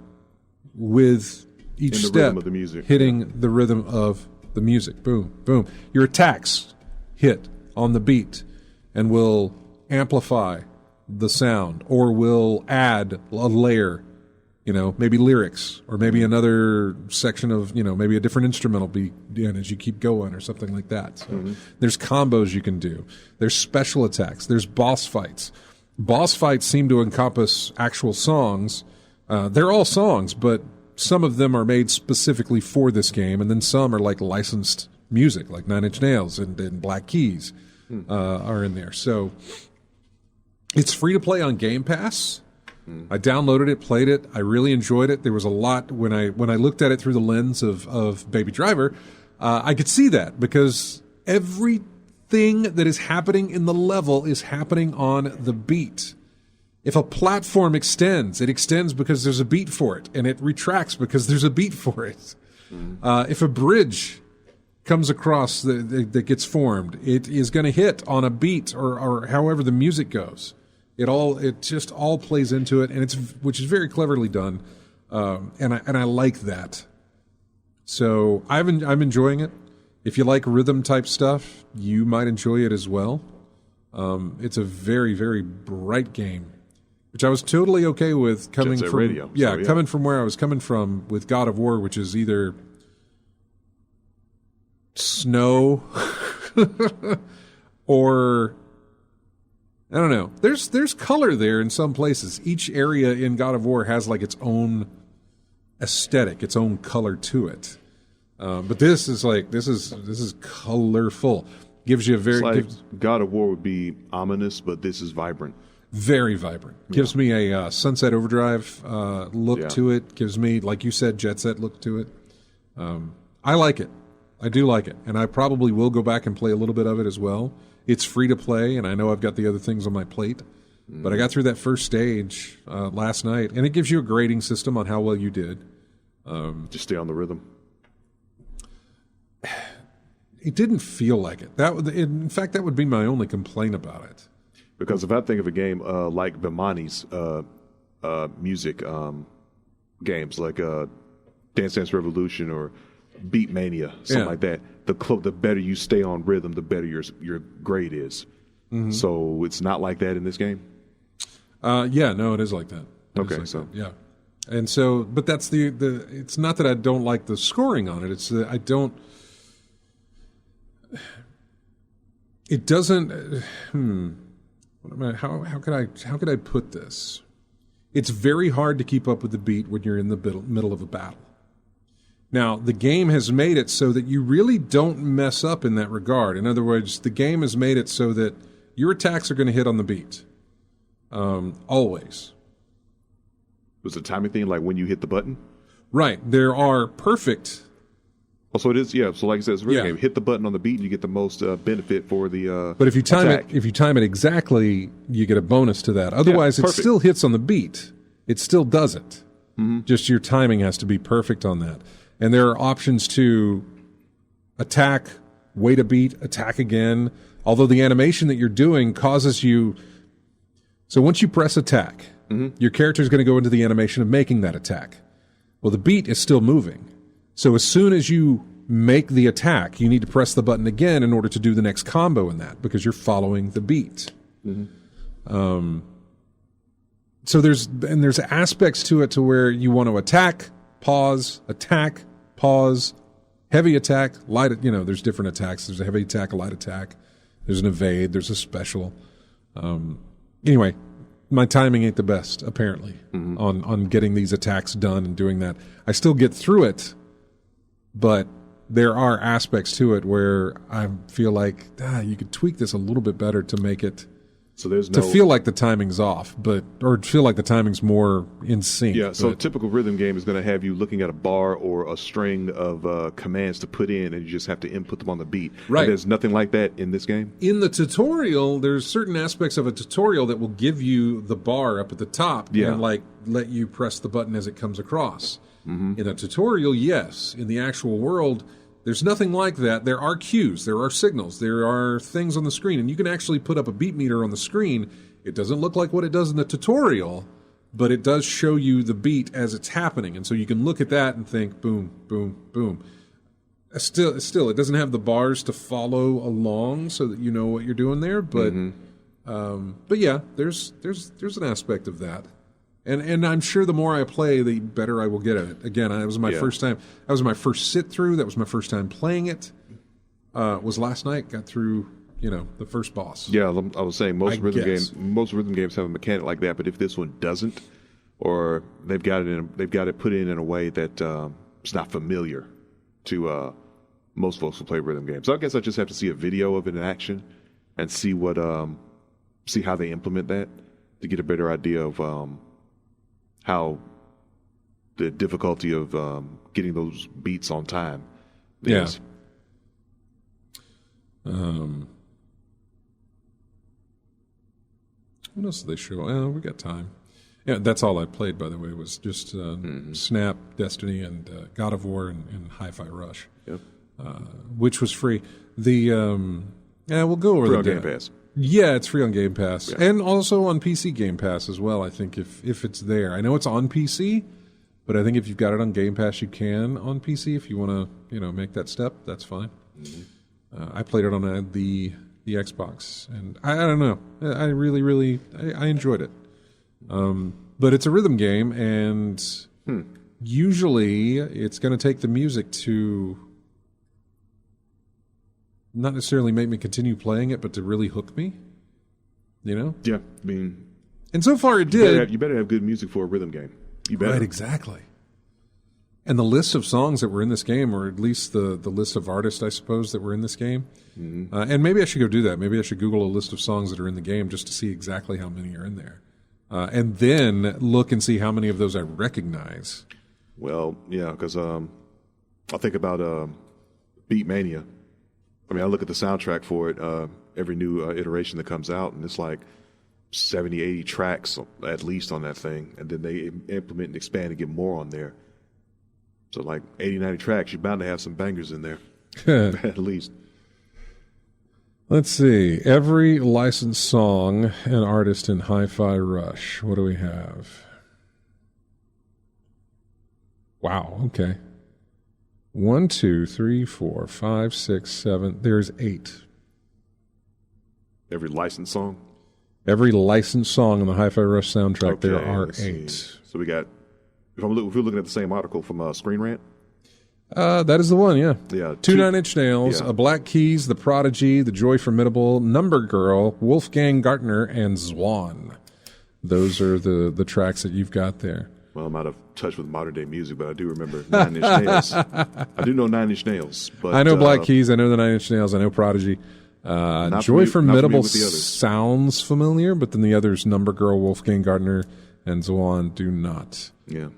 with each in the step rhythm of the music. Hitting the rhythm of the music. Boom, boom. Your attacks hit on the beat and will amplify the sound or will add a layer, maybe lyrics or maybe another section of, maybe a different instrumental beat as you keep going or something like that. So there's combos you can do. There's special attacks. There's boss fights. Boss fights seem to encompass actual songs. They're all songs, but some of them are made specifically for this game, and then some are like licensed music, like Nine Inch Nails and Black Keys are in there. So it's free to play on Game Pass. I downloaded it, played it. I really enjoyed it. There was a lot when I looked at it through the lens of Baby Driver. I could see that because everything that is happening in the level is happening on the beat. If a platform extends, it extends because there's a beat for it, and it retracts because there's a beat for it. If a bridge comes across that gets formed, it is going to hit on a beat or however the music goes. It just all plays into it, and which is very cleverly done, and I like that. So I'm enjoying it. if you like rhythm type stuff, you might enjoy it as well. It's a very, very bright game, which I was totally okay with coming Jet Set from Radio, coming from where I was coming from with God of War, which is either snow or I don't know. There's color there in some places. Each area in God of War has like its own aesthetic, its own color to it. But this is colorful. Gives you a very God of War would be ominous, but this is vibrant. Very vibrant. Gives me a Sunset Overdrive look to it. Gives me, like you said, Jet Set look to it. I like it. I do like it, and I probably will go back and play a little bit of it as well. It's free to play, and I know I've got the other things on my plate. But I got through that first stage last night, and it gives you a grading system on how well you did. Just stay on the rhythm. It didn't feel like it. In fact, that would be my only complaint about it. Because if I think of a game like Vimani's music games, like Dance Dance Revolution or Beat Mania, something like that, the better you stay on rhythm, the better your grade is. Mm-hmm. So it's not like that in this game? No, it is like that. Yeah. And so, but that's it's not that I don't like the scoring on it. It's that I don't. It doesn't. How could I put this? It's very hard to keep up with the beat when you're in the middle of a battle. Now, the game has made it so that you really don't mess up in that regard. In other words, the game has made it so that your attacks are going to hit on the beat. Always. Was it a timing thing, like when you hit the button? Right. There are perfect. Oh, so it is, So like I said, it's a rhythm game. Hit the button on the beat, and you get the most benefit for the But if you time attack. if you time it exactly, you get a bonus to that. Otherwise, it still hits on the beat. It still does it. Mm-hmm. Just your timing has to be perfect on that. And there are options to attack, wait a beat, attack again. Although the animation that you're doing causes you. So once you press attack, your character is going to go into the animation of making that attack. Well, the beat is still moving. So as soon as you make the attack, you need to press the button again in order to do the next combo in that, because you're following the beat. Mm-hmm. So there's aspects to it to where you want to attack, pause, heavy attack, light. There's different attacks. There's a heavy attack, a light attack. There's an evade. There's a special. Anyway, my timing ain't the best, apparently, on getting these attacks done and doing that. I still get through it, but there are aspects to it where I feel like you could tweak this a little bit better to make it to feel like the timing's off, or feel like the timing's more in sync. Yeah, so a typical rhythm game is going to have you looking at a bar or a string of commands to put in, and you just have to input them on the beat. Right. And there's nothing like that in this game? In the tutorial, there's certain aspects of a tutorial that will give you the bar up at the top and let you press the button as it comes across. Mm-hmm. In a tutorial, yes. In the actual world, there's nothing like that. There are cues, there are signals, there are things on the screen, and you can actually put up a beat meter on the screen. It doesn't look like what it does in the tutorial, but it does show you the beat as it's happening, and so you can look at that and think, boom, boom, boom. Still, it doesn't have the bars to follow along so that you know what you're doing there, but yeah, there's an aspect of that. And I'm sure the more I play, the better I will get at it. Again, that was my first time. That was my first sit-through. That was my first time playing it. Was last night. Got through, the first boss. Yeah, I was saying most rhythm games have a mechanic like that, but if this one doesn't, or they've got it put in a way that it's not familiar to most folks who play rhythm games. So I guess I just have to see a video of it in action and see how they implement that to get a better idea of how the difficulty of getting those beats on time is. What else did they show? We got time. Yeah, that's all I played, by the way, was just Snap, Destiny, and God of War and Hi-Fi Rush, which was free. We'll go over the Game Pass. Yeah, it's free on Game Pass, and also on PC Game Pass as well. I think if it's there, I know it's on PC, but I think if you've got it on Game Pass, you can on PC if you want to, make that step. That's fine. I played it on the Xbox, and I don't know. I really I enjoyed it. But it's a rhythm game, and usually it's going to take the music to not necessarily make me continue playing it, but to really hook me. You know? Yeah, I mean, and so far it did. You better have good music for a rhythm game. You better. Right, exactly. And the list of songs that were in this game, or at least the list of artists, I suppose, that were in this game. And maybe I should go do that. Maybe I should Google a list of songs that are in the game just to see exactly how many are in there. And then look and see how many of those I recognize. Well, yeah, because I think about Beat Mania. I mean, I look at the soundtrack for it every new iteration that comes out, and it's like 70, 80 tracks at least on that thing. And then they implement and expand and get more on there. So like 80, 90 tracks, you're bound to have some bangers in there, at least. Let's see. Every licensed song and artist in Hi-Fi Rush. What do we have? Wow, okay. 1, 2, 3, 4, 5, 6, 7. There's 8. Every licensed song? Every licensed song on the Hi-Fi Rush soundtrack, Okay, there are 8. see. So we got, if we're looking at the same article from Screen Rant? That is the one, yeah. Yeah. 2 Nine Inch Nails, yeah. Black Keys, The Prodigy, The Joy Formidable, Number Girl, Wolfgang Gartner, and Zwan. Those are the tracks that you've got there. Well, I'm out of touch with modern day music, but I do remember 9 Inch Nails. I do know 9 Inch Nails, but I know Black Keys, I know the 9 Inch Nails, I know Prodigy. Joy Formidable sounds familiar, but then the others, Number Girl, Wolfgang Gartner, and Zwan, do not. Yeah.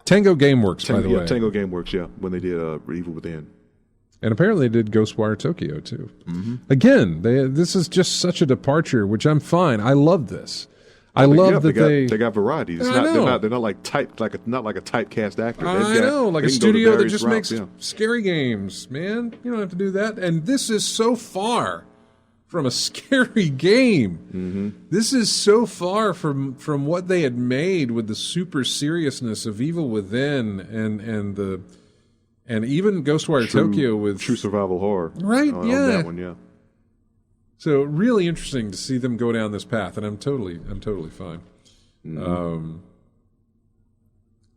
Tango Gameworks, by the way. Tango Gameworks, yeah, when they did Evil Within. And apparently they did Ghostwire Tokyo, too. Again, this is just such a departure, which I'm fine. I love this. I love that they got variety. It's not they're not like not like a typecast actor. I know, like a studio that just makes scary games, man. You don't have to do that. And this is so far from a scary game. This is so far from what they had made with the super seriousness of Evil Within and even Ghostwire Tokyo with true survival horror. Right? On yeah. that one, yeah. So really interesting to see them go down this path, and I'm totally fine.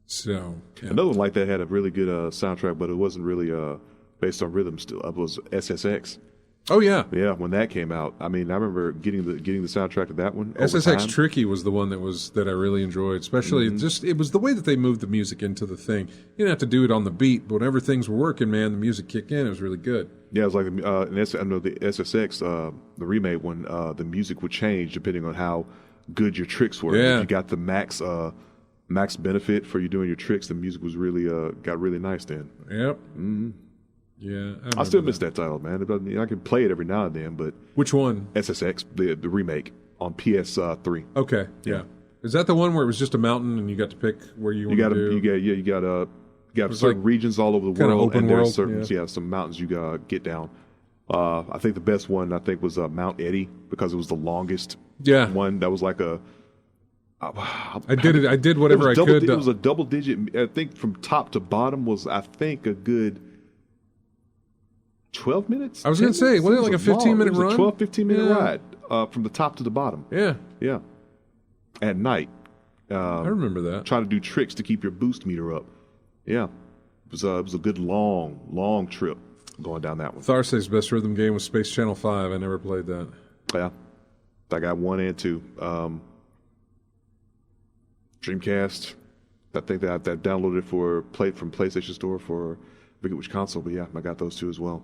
So yeah. Another one like that had a really good soundtrack, but it wasn't really based on rhythm. Still, it was SSX. Oh yeah, yeah. When that came out, I mean, I remember getting the soundtrack to that one. SSX Tricky was the one that I really enjoyed, especially just it was the way that they moved the music into the thing. You didn't have to do it on the beat, but whenever things were working, man, the music kicked in. It was really good. Yeah, it was like I know the SSX, the remake one. The music would change depending on how good your tricks were. Yeah. If you got the max benefit for you doing your tricks, the music was really got really nice then. Yep. Yeah, I still miss that title, man. I can play it every now and then, but which one? SSX, the remake on PS3. Okay, yeah. Is that the one where it was just a mountain and you got to pick where you want to do? You got certain regions all over the world, and there's certain some mountains you got to get down. I think the best one was Mount Eddie because it was the longest. Yeah, one that was like a. I did whatever I could. It was a double digit. I think from top to bottom was a good 12 minutes? I was going to say, wasn't it like a 15-minute run? It was a 15-minute ride from the top to the bottom. Yeah. Yeah. At night. I remember that. Trying to do tricks to keep your boost meter up. Yeah. It was a good long trip going down that one. Tharsay's best rhythm game was Space Channel 5. I never played that. Yeah. I got 1 and 2. Dreamcast. I think that I downloaded it from PlayStation Store for I forget which console, but yeah, I got those 2 as well.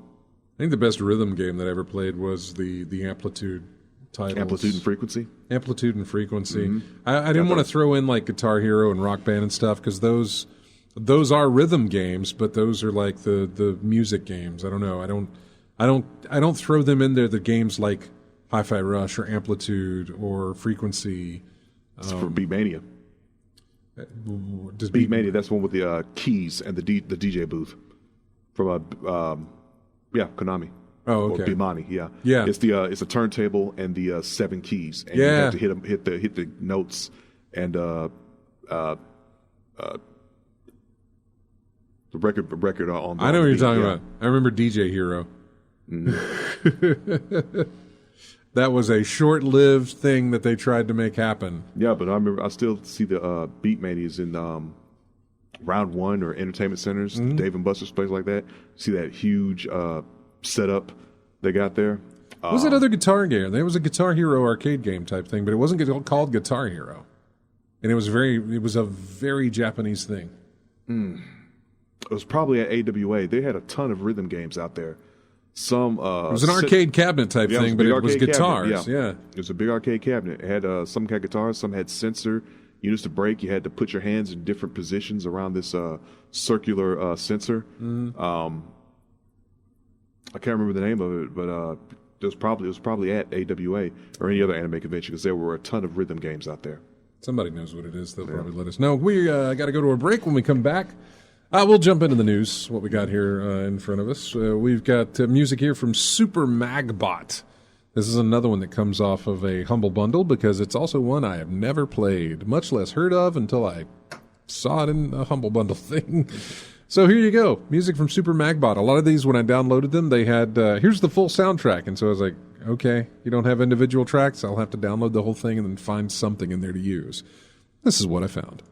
I think the best rhythm game that I ever played was the Amplitude titles. Amplitude and Frequency? Amplitude and Frequency. I didn't want to throw in like Guitar Hero and Rock Band and stuff because those are rhythm games, but those are like the music games. I don't know. I don't throw them in there. The games like Hi-Fi Rush or Amplitude or Frequency. It's from Beat Mania. Does Beat Mania, that's the one with the keys and the DJ booth from Konami. Oh, okay. Or Bimani, yeah. Yeah. It's a turntable and the 7 keys, and you have to hit the notes and The record on. I know what you're talking yeah. about. I remember DJ Hero. That was a short-lived thing that they tried to make happen. Yeah, but I remember I still see the Beat Manias in Round One or entertainment centers, Dave and Buster's place like that. See that huge setup they got there. What was that other Guitar game? There was a Guitar Hero arcade game type thing, but it wasn't called Guitar Hero, and it was a very Japanese thing. It was probably at AWA. They had a ton of rhythm games out there. Some it was an arcade cabinet type thing, but it was guitars. Cabinet, yeah, it was a big arcade cabinet. It had some had guitars, some had sensor units to break. You had to put your hands in different positions around this circular sensor. I can't remember the name of it, but it was probably at AWA or any other anime convention because there were a ton of rhythm games out there. Somebody knows what it is. They'll probably let us know. We got to go to a break. When we come back, we'll jump into the news, what we got here in front of us. We've got music here from Super Magbot. This is another one that comes off of a Humble Bundle because it's also one I have never played, much less heard of until I saw it in a Humble Bundle thing. So here you go. Music from Super Magbot. A lot of these, when I downloaded them, they had, here's the full soundtrack. And so I was like, okay, you don't have individual tracks? I'll have to download the whole thing and then find something in there to use. This is what I found.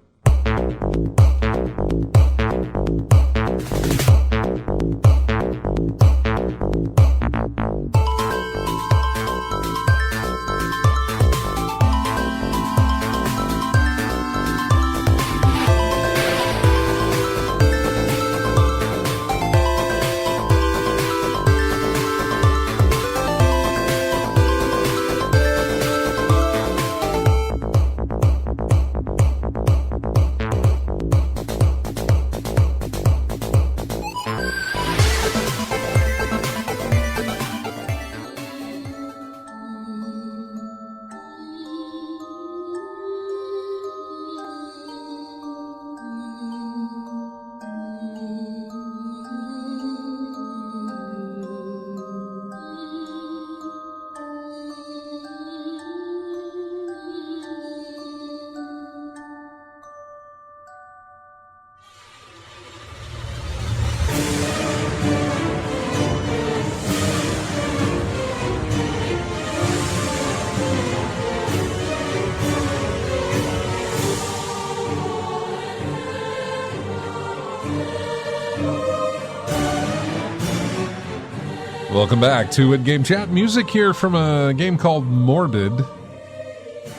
Welcome back to It Game Chat. Music here from a game called Morbid.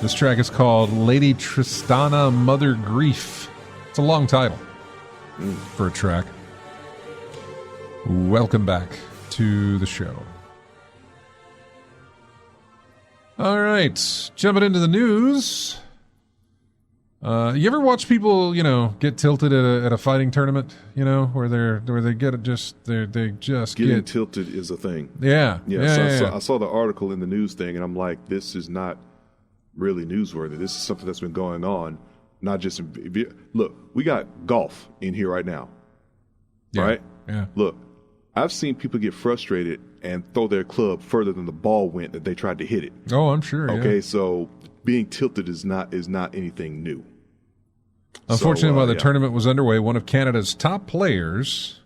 This track is called Lady Tristana Mother Grief. It's a long title for a track. Welcome back to the show. All right, jumping into the news. You ever watch people, get tilted at a fighting tournament, where they getting tilted is a thing. Yeah. I saw the article in the news thing, and I'm like, this is not really newsworthy. This is something that's been going on, not just look. We got golf in here right now, right? Yeah. Look, I've seen people get frustrated and throw their club further than the ball went that they tried to hit it. Oh, I'm sure. Okay, yeah. So being tilted is not anything new. Unfortunately, while the tournament was underway, one of Canada's top players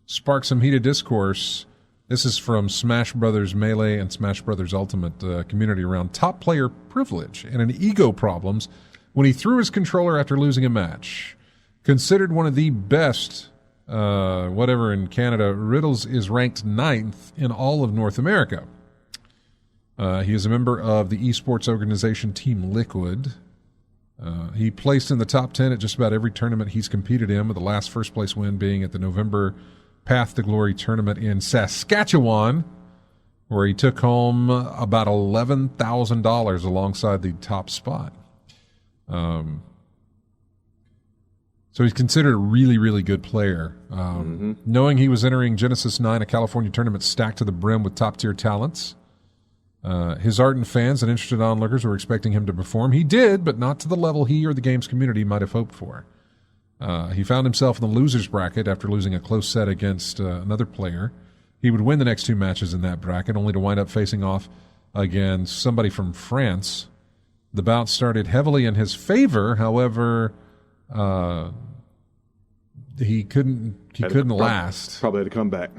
sparked some heated discourse. This is from Smash Brothers Melee and Smash Brothers Ultimate community around top player privilege and an ego problems when he threw his controller after losing a match. Considered one of the best, in Canada, Riddles is ranked 9th in all of North America. He is a member of the esports organization Team Liquid. He placed in the top 10 at just about every tournament he's competed in, with the last first-place win being at the November Path to Glory tournament in Saskatchewan, where he took home about $11,000 alongside the top spot. So he's considered a really, really good player. Knowing he was entering Genesis 9, a California tournament stacked to the brim with top-tier talents, his ardent fans and interested onlookers were expecting him to perform. He did, but not to the level he or the game's community might have hoped for. He found himself in the losers bracket after losing a close set against another player. He would win the next two matches in that bracket, only to wind up facing off against somebody from France. The bout started heavily in his favor. However, he couldn't last. Probably had to come back.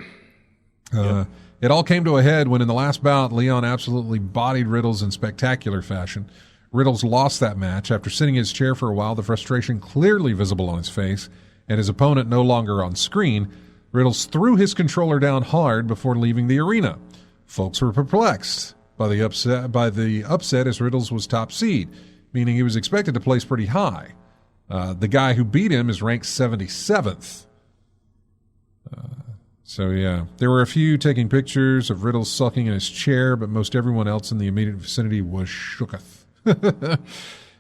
It all came to a head when in the last bout, Leon absolutely bodied Riddles in spectacular fashion. Riddles lost that match. After sitting in his chair for a while, the frustration clearly visible on his face, and his opponent no longer on screen, Riddles threw his controller down hard before leaving the arena. Folks were perplexed by the upset as Riddles was top seed, meaning he was expected to place pretty high. The guy who beat him is ranked 77th. So, yeah, there were a few taking pictures of Riddles sulking in his chair, but most everyone else in the immediate vicinity was shooketh.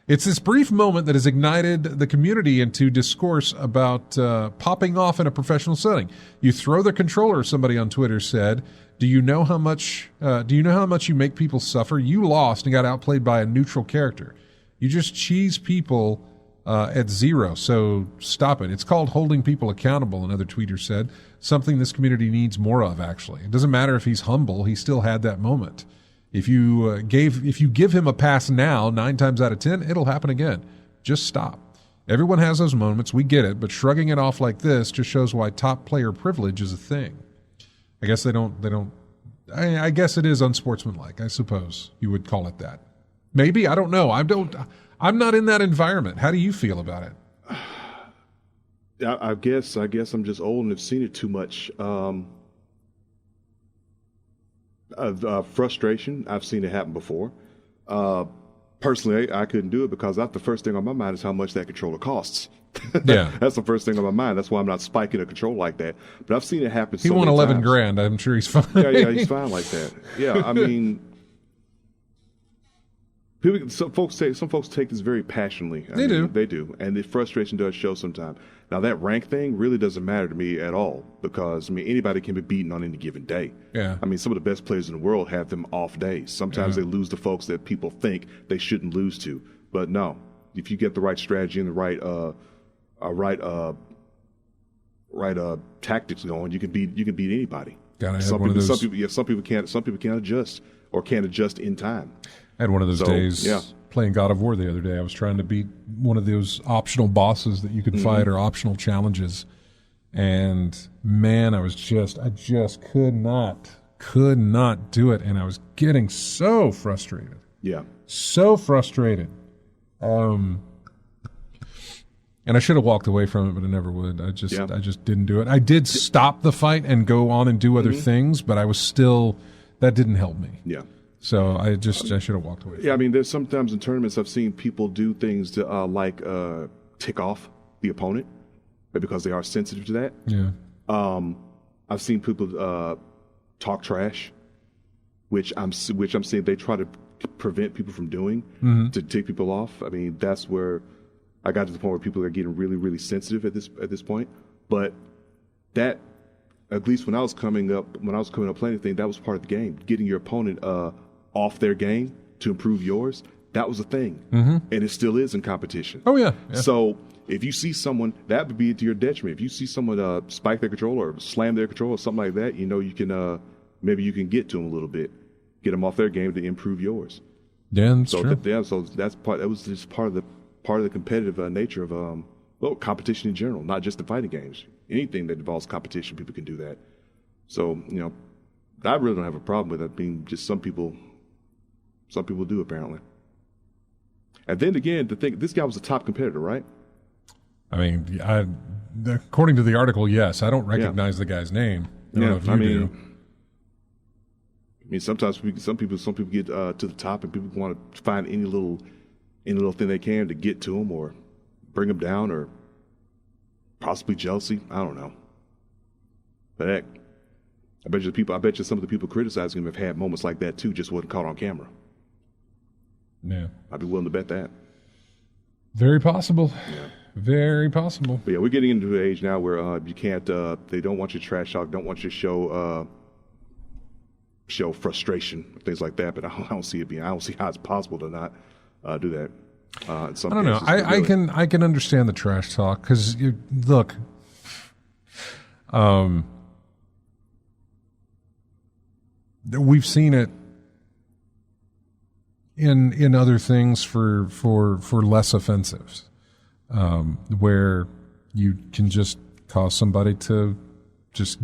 It's this brief moment that has ignited the community into discourse about popping off in a professional setting. You throw the controller, somebody on Twitter said. Do you know how much you make people suffer? You lost and got outplayed by a neutral character. You just cheese people at zero, so stop it. It's called holding people accountable, another tweeter said. Something this community needs more of, actually. It doesn't matter if he's humble, he still had that moment. If you give him a pass now, 9 times out of 10, it'll happen again. Just stop. Everyone has those moments, we get it, but shrugging it off like this just shows why top player privilege is a thing. I guess I guess it is unsportsmanlike, I suppose you would call it that. Maybe, I don't know. I'm not in that environment. How do you feel about it? I guess I'm just old and have seen it too much. Frustration, I've seen it happen before. Personally, I couldn't do it because that's the first thing on my mind is how much that controller costs. Yeah, that's the first thing on my mind. That's why I'm not spiking a controller like that. But I've seen it happen. He won 11 grand. I'm sure he's fine. Yeah, he's fine like that. Yeah, I mean, some folks take this very passionately. They do, and the frustration does show sometimes. Now that rank thing really doesn't matter to me at all because anybody can be beaten on any given day. Yeah, some of the best players in the world have them off days. Sometimes they lose to folks that people think they shouldn't lose to. But no, if you get the right strategy and the right tactics going, you can beat anybody. Some people can't adjust or can't adjust in time. I had one of those days playing God of War the other day. I was trying to beat one of those optional bosses that you could fight or optional challenges. And man, I just could not do it. And I was getting so frustrated. Yeah. So frustrated. And I should have walked away from it, but I never would. I just didn't do it. I did stop the fight and go on and do other things, but I was still, that didn't help me. Yeah. So I should have walked away. Yeah, there's sometimes in tournaments I've seen people do things to tick off the opponent because they are sensitive to that. Yeah. I've seen people talk trash, which I'm saying they try to prevent people from doing to tick people off. That's where I got to the point where people are getting really, really sensitive at this point. But that, at least when I was coming up playing anything, that was part of the game. Getting your opponent off their game to improve yours, that was a thing. And it still is in competition. Oh, yeah. So if you see someone, that would be to your detriment. If you see someone spike their controller or slam their controller or something like that, you can maybe you can get to them a little bit, get them off their game to improve yours. Yeah, that's true. So that was just part of the competitive nature of competition in general, not just the fighting games. Anything that involves competition, people can do that. So, I really don't have a problem with it. Just some people do apparently. And then again, this guy was a top competitor, right? According to the article, yes. I don't recognize the guy's name. I don't know if you do. Sometimes some people get to the top, and people want to find any little thing they can to get to them or bring them down, or possibly jealousy. I don't know. But heck, I bet you some of the people criticizing him have had moments like that too, just wasn't caught on camera. Yeah. I'd be willing to bet that. Very possible. Yeah. Very possible. But yeah, we're getting into an age now where you can't, they don't want you to trash talk, don't want you to show frustration, things like that, but I don't see how it's possible to not do that. In some I don't know. I can understand the trash talk because look, we've seen it in other things for less offensive, where you can just cause somebody to just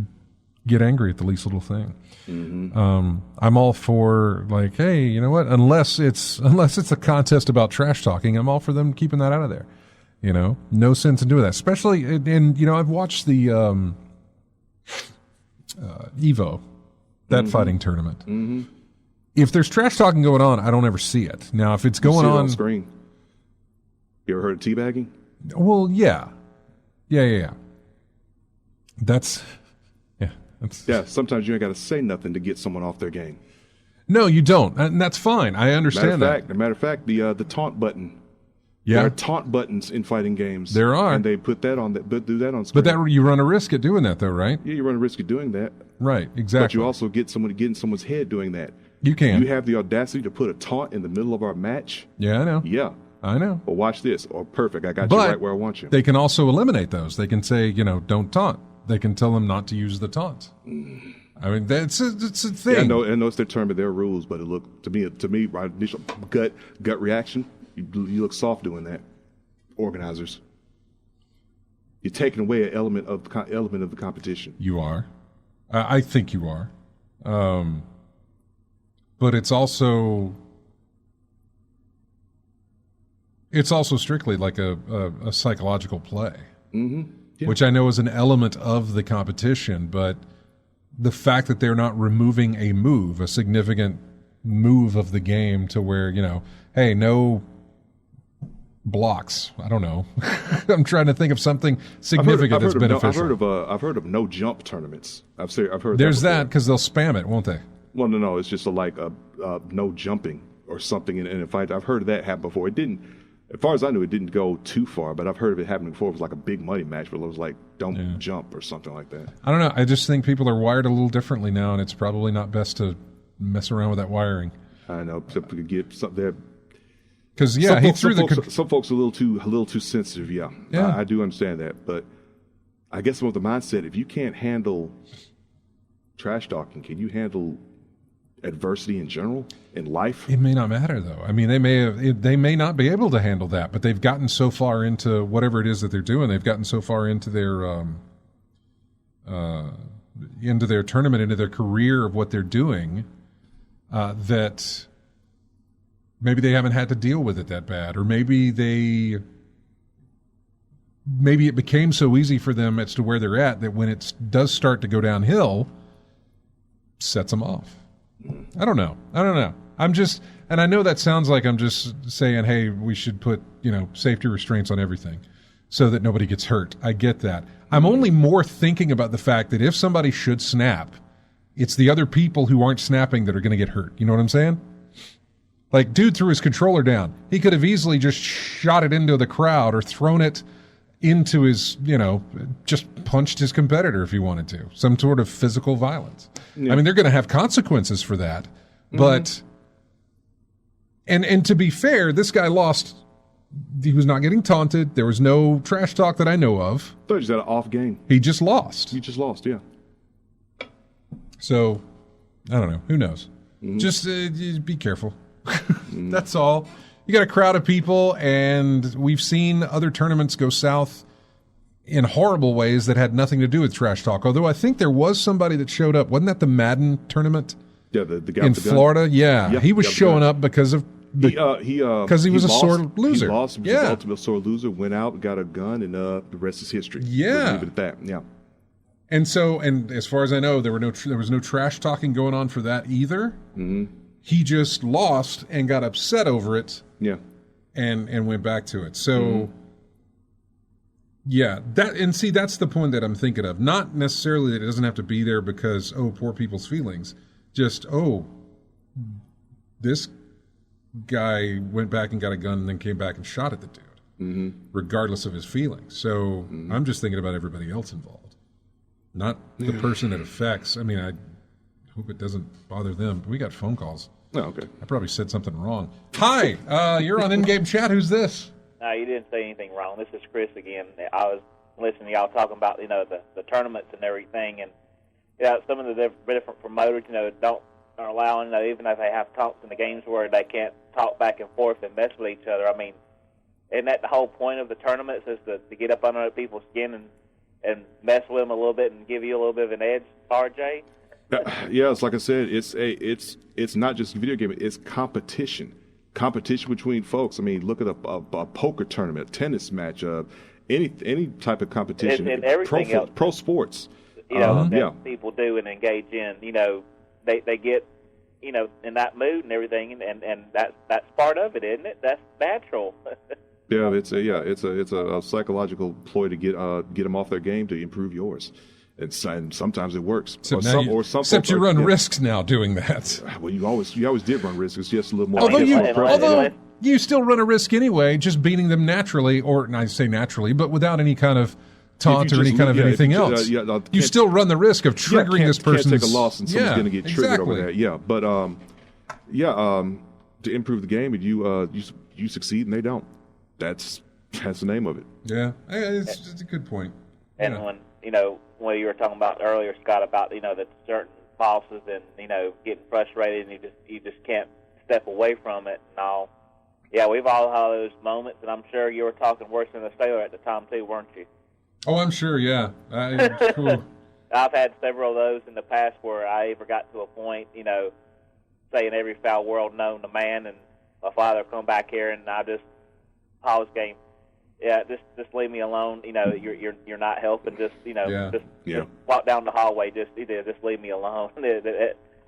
get angry at the least little thing. I'm all for like, hey, you know what? Unless it's a contest about trash talking, I'm all for them keeping that out of there. No sense in doing that. Especially in I've watched the Evo, that fighting tournament. If there's trash talking going on, I don't ever see it. Now, if it's going on screen, you ever heard of teabagging? Well, yeah. Yeah, sometimes you ain't got to say nothing to get someone off their game. No, you don't, and that's fine. I understand that. Matter of fact, the taunt button. Yeah. There are taunt buttons in fighting games. There are, and they put that on that, but do that on screen. But you run a risk at doing that, though, right? Yeah, you run a risk of doing that. Right, exactly. But you also get in someone's head doing that. You can. You have the audacity to put a taunt in the middle of our match. Yeah, I know. Yeah. I know. Well, watch this. Or perfect. I got you right where I want you. They can also eliminate those. They can say, don't taunt. They can tell them not to use the taunt. I mean, it's a thing. Yeah, I know it's their term and their rules, but it looked to me, my initial gut reaction, you look soft doing that. Organizers, you're taking away an element of the competition. You are. I think you are. But it's also strictly like a psychological play, which I know is an element of the competition, but the fact that they're not removing a significant move of the game to where, hey, no blocks. I don't know. I'm trying to think of something significant that's beneficial. I've heard of no jump tournaments. I've heard there's that because they'll spam it, won't they? Well, no. It's just no jumping or something in a fight. I've heard of that happen before. It didn't, as far as I knew, it didn't go too far. But I've heard of it happening before. It was like a big money match where it was like don't jump or something like that. I don't know. I just think people are wired a little differently now, and it's probably not best to mess around with that wiring. I know. Some people get something there. Because some folks are a little too sensitive. Yeah. I do understand that, but I guess with the mindset, if you can't handle trash talking, can you handle adversity in general in life? It may not matter, though. I mean, they may not be able to handle that, but they've gotten so far into whatever it is that they're doing. They've gotten so far into their tournament, into their career of what they're doing, that maybe they haven't had to deal with it that bad, or maybe it became so easy for them as to where they're at that when it does start to go downhill, sets them off. I don't know. And I know that sounds like I'm just saying, hey, we should put, safety restraints on everything so that nobody gets hurt. I get that. I'm only more thinking about the fact that if somebody should snap, it's the other people who aren't snapping that are going to get hurt. You know what I'm saying? Like, dude threw his controller down. He could have easily just shot it into the crowd or thrown it into his, just punched his competitor if he wanted to. Some sort of physical violence. Yeah. I mean, they're going to have consequences for that. But, and to be fair, this guy lost. He was not getting taunted. There was no trash talk that I know of. I thought he just had an off game. He just lost. He just lost, yeah. So, I don't know. Who knows? Just be careful. That's all. You got a crowd of people, and we've seen other tournaments go south in horrible ways that had nothing to do with trash talk. Although I think there was somebody that showed up. Wasn't that the Madden tournament? Yeah, the guy in Florida. Yeah, he was showing up because of because he was a sore loser. He lost. He was an ultimate sore loser. Went out, got a gun, and the rest is history. Yeah, we'll leave it at that. Yeah. And so, and as far as I know, there was no trash talking going on for that either. He just lost and got upset over it. Yeah. And went back to it. So, that's the point that I'm thinking of. Not necessarily that it doesn't have to be there because, poor people's feelings. Just, this guy went back and got a gun and then came back and shot at the dude, regardless of his feelings. So I'm just thinking about everybody else involved, not the person it affects. I mean, I hope it doesn't bother them. We got phone calls. Oh, okay. I probably said something wrong. Hi, you're on in-game chat. Who's this? No, you didn't say anything wrong. This is Chris again. I was listening to y'all talking about, the tournaments and everything, and some of the different promoters, are allowing, even if they have talks in the games where they can't talk back and forth and mess with each other. I mean, isn't that the whole point of the tournaments is to get up under other people's skin and and mess with them a little bit and give you a little bit of an edge, RJ? Yeah, it's like I said, it's not just video game, it's competition between folks. I mean, look at a poker tournament, a tennis match, any type of competition, and everything else. Pro sports. That people do and engage in. They get in that mood and everything, and that's part of it, isn't it? That's natural. Yeah, it's a psychological ploy to get them off their game to improve yours. And sometimes it works. Except you run risks now doing that. Well, you always did run risks. It's just a little more. Although you still run a risk anyway, just beating them naturally, or I say naturally, but without any kind of taunt or any kind of anything else. You still run the risk of triggering this person's. Can't take a loss and someone's going to get triggered over that. Yeah, but to improve the game, if you succeed and they don't, that's the name of it. Yeah, it's a good point. And when when you were talking about earlier, Scott, about the certain bosses and getting frustrated and you just can't step away from it and all. Yeah, we've all had those moments, and I'm sure you were talking worse than a sailor at the time too, weren't you? Oh, I'm sure. Yeah, cool. I've had several of those in the past where I ever got to a point, saying every foul word known to man, and my father come back here and I just pause game. Yeah, just leave me alone. You're not helping. Just walk down the hallway. Just leave me alone.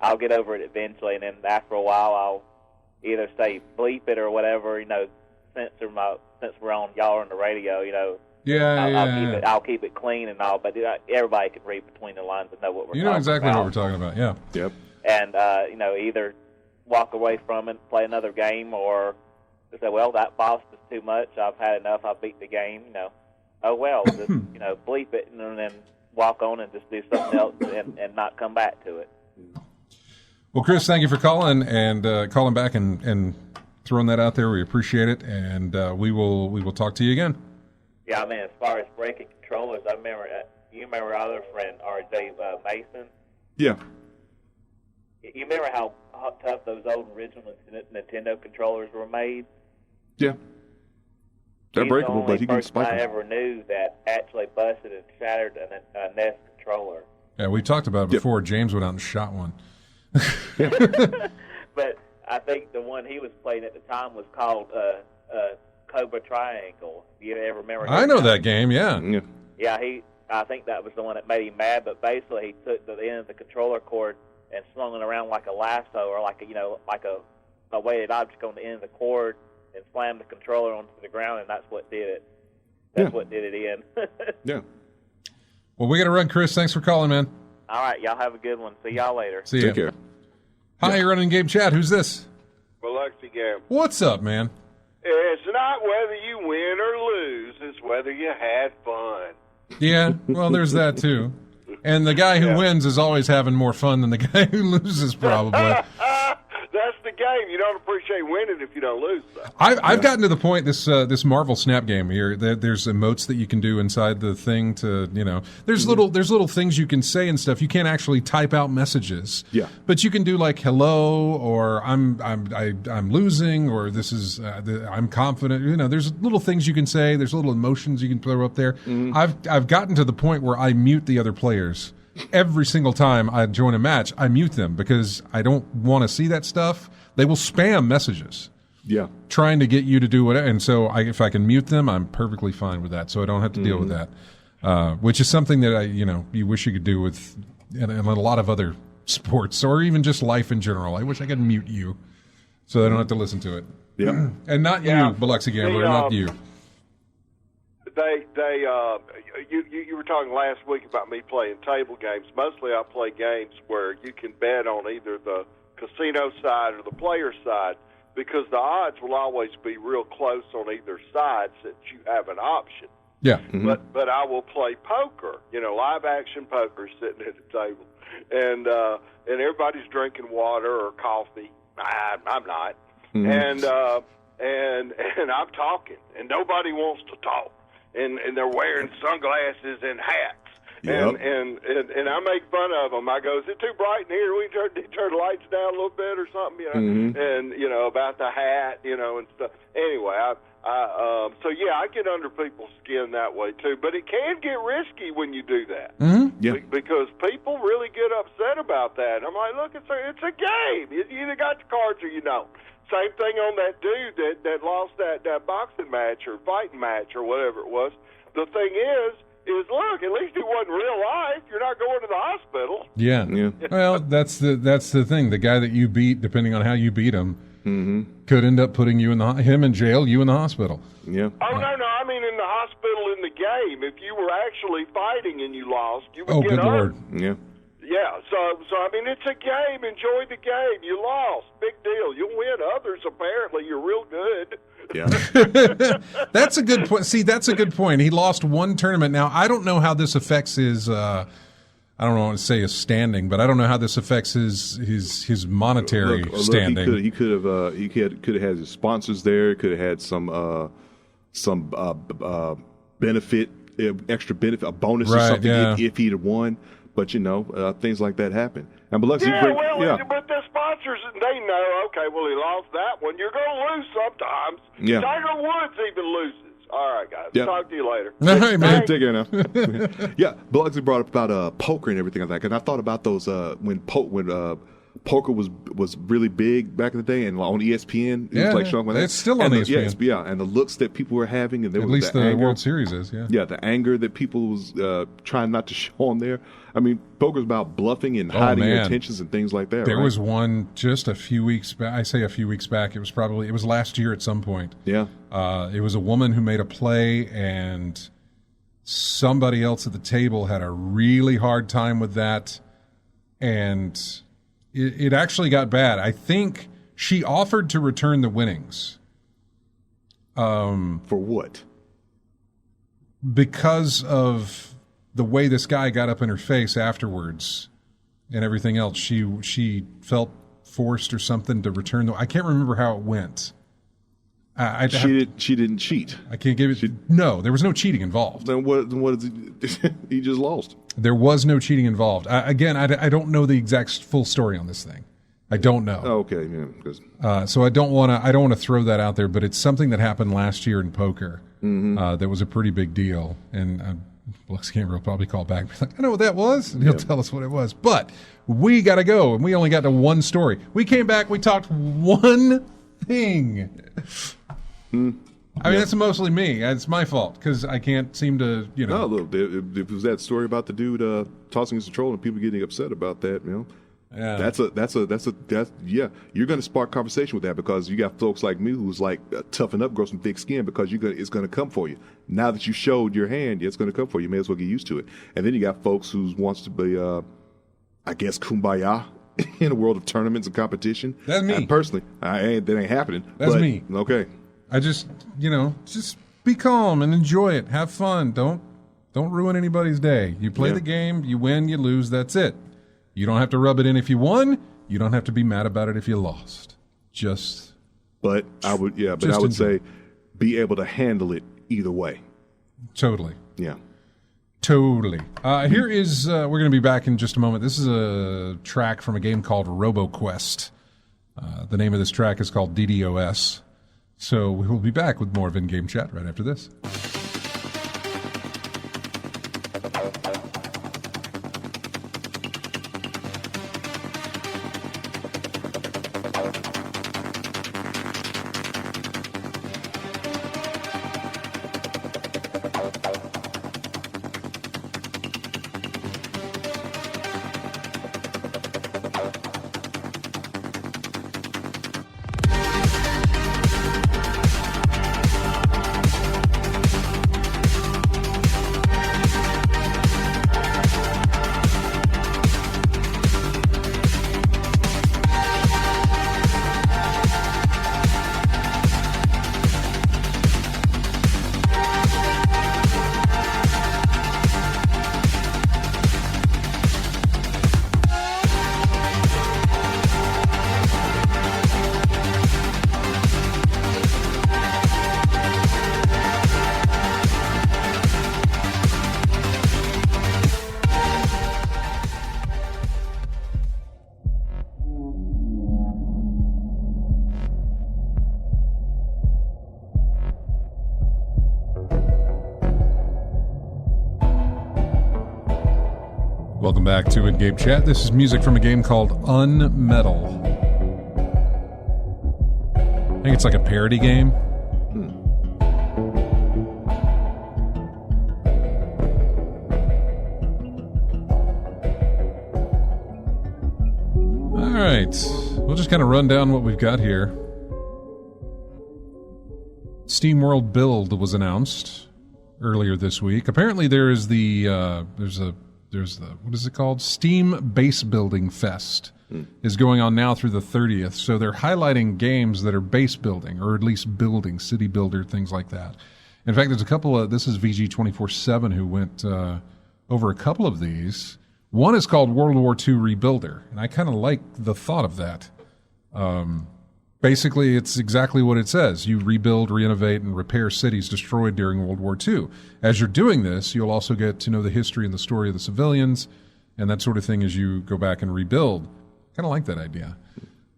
I'll get over it eventually, and then after a while, I'll either say bleep it or whatever. Since we're on y'all on the radio, I'll keep it clean and all. But everybody can read between the lines and know what we're talking about. You know exactly what we're talking about. Yeah. Yep. And either walk away from it, play another game, or say, well, that boss is too much. I've had enough. I beat the game. Oh well, just bleep it and then walk on and just do something else and not come back to it. Well, Chris, thank you for calling and calling back and throwing that out there. We appreciate it, and we will talk to you again. Yeah, I mean, as far as breaking controllers, I remember you remember our other friend R.J. Mason. Yeah. You remember how tough those old original Nintendo controllers were made? Yeah. They're breakable, but you can spike them. I ever knew that actually busted and shattered a NES controller. Yeah, we talked about it before. Yep. James went out and shot one. But I think the one he was playing at the time was called Cobra Triangle. Do you ever remember? I know that game. Yeah. Yeah. I think that was the one that made him mad. But basically, he took the end of the controller cord and slung it around like a lasso or like a weighted object on the end of the cord and slammed the controller onto the ground, and that's what did it. That's what did it in. Yeah. Well, we got to run, Chris. Thanks for calling, man. All right, y'all have a good one. See y'all later. See you. Take care. Hi, you're running game chat. Who's this? Biloxi Game. What's up, man? It's not whether you win or lose; it's whether you had fun. Yeah, well, there's that too. And the guy who wins is always having more fun than the guy who loses, probably. That's the game. You don't appreciate winning if you don't lose, though. I've gotten to the point, this Marvel Snap game here, there's emotes that you can do inside the thing to, there's little things you can say and stuff. You can't actually type out messages. Yeah. But you can do like hello, or I'm losing, or this is I'm confident. There's little things you can say. There's little emotions you can throw up there. Mm-hmm. I've gotten to the point where I mute the other players. Every single time I join a match, I mute them because I don't want to see that stuff. They will spam messages. Yeah. Trying to get you to do whatever. And so if I can mute them, I'm perfectly fine with that. So I don't have to deal with that. Which is something that you wish you could do with and a lot of other sports or even just life in general. I wish I could mute you so I don't have to listen to it. Yeah. And not you, Biloxi Gambler, not you. You were talking last week about me playing table games. Mostly I play games where you can bet on either the casino side or the player side because the odds will always be real close on either side since you have an option. Yeah. Mm-hmm. But I will play poker, live action poker sitting at the table. And everybody's drinking water or coffee. I'm not. Mm-hmm. And I'm talking and nobody wants to talk. And they're wearing sunglasses and hats, yep. and I make fun of them. I go, "Is it too bright in here? We turn the lights down a little bit or something?" Mm-hmm. And about the hat, and stuff. Anyway, So yeah, I get under people's skin that way too. But it can get risky when you do that. Yeah. Because people really get upset about that. I'm like, look, it's a game. You either got the cards or you don't. Same thing on that dude that lost that boxing match or fighting match or whatever it was. The thing is look, at least it wasn't real life. You're not going to the hospital. Yeah. Well, that's the thing. The guy that you beat, depending on how you beat him, could end up putting you him in jail, you in the hospital. Yeah. Oh, no, I mean in the hospital in the game. If you were actually fighting and you lost, you would get good hurt. Lord. Yeah. Yeah, so I mean, it's a game. Enjoy the game. You lost. Big deal. You'll win. Others, apparently, you're real good. Yeah. That's a good point. See, that's a good point. He lost one tournament. Now, I don't know how this affects his I don't want to say his standing, but I don't know how this affects his monetary standing. He could have had his sponsors there. Could have had some benefit, extra benefit, a bonus or something if he'd have won. But things like that happen. And Biloxi, but the sponsors, they know. Okay, well, he lost that one. You're going to lose sometimes. Yeah. Tiger Woods even loses. All right, guys. Yeah. Talk to you later. All right, man. Take care now. Yeah, Biloxi brought up about poker and everything like that. And I thought about those when poker was really big back in the day, and on ESPN, it was like showing it's still on ESPN. And the looks that people were having, and there at was least the anger. World Series is, the anger that people was trying not to show on there. I mean, poker's about bluffing and hiding your intentions and things like that. There was one just a few weeks back. I say a few weeks back. It was last year at some point. Yeah. It was a woman who made a play, and somebody else at the table had a really hard time with that, and it actually got bad. I think she offered to return the winnings. For what? Because of the way this guy got up in her face afterwards and everything else. She felt forced or something to return I can't remember how it went. She didn't cheat. I can't give it. No, there was no cheating involved. Then what is he? He just lost. There was no cheating involved. I don't know the exact full story on this thing. I don't know. Oh, okay, yeah. So I don't want to throw that out there, but it's something that happened last year in poker. That was a pretty big deal, and Lux Gamer will probably call back and be like, I know what that was, and he'll tell us what it was. But we got to go, and we only got to one story. We came back, we talked one thing. I mean, that's mostly me. It's my fault because I can't seem to, No, look, it was that story about the dude tossing his control and people getting upset about that, Yeah. You're going to spark conversation with that because you got folks like me who's like toughen up, grow some thick skin because it's going to come for you. Now that you showed your hand, it's going to come for you. You may as well get used to it. And then you got folks who wants to be, I guess, kumbaya in a world of tournaments and competition. That's me. Personally, that ain't happening. That's me. Okay. I just be calm and enjoy it. Have fun. Don't ruin anybody's day. You play the game, you win, you lose, that's it. You don't have to rub it in if you won. You don't have to be mad about it if you lost. But I would say be able to handle it either way. Totally. Yeah. Totally. Here is, we're going to be back in just a moment. This is a track from a game called RoboQuest. The name of this track is called DDoS. So we will be back with more of In-Game Chat right after this. Welcome back to In-Game Chat. This is music from a game called Unmetal. I think it's like a parody game. All right. We'll just kind of run down what we've got here. Steam World Build was announced earlier this week. Apparently there is there's the what is it called? Steam Base Building Fest is going on now through the 30th. So they're highlighting games that are base building, or at least building, city builder, things like that. In fact, there's a couple of, this is VG247 who went over a couple of these. One is called World War II Rebuilder, and I kind of like the thought of that. Basically, it's exactly what it says. You rebuild, renovate, and repair cities destroyed during World War II. As you're doing this, you'll also get to know the history and the story of the civilians and that sort of thing as you go back and rebuild. Kind of like that idea.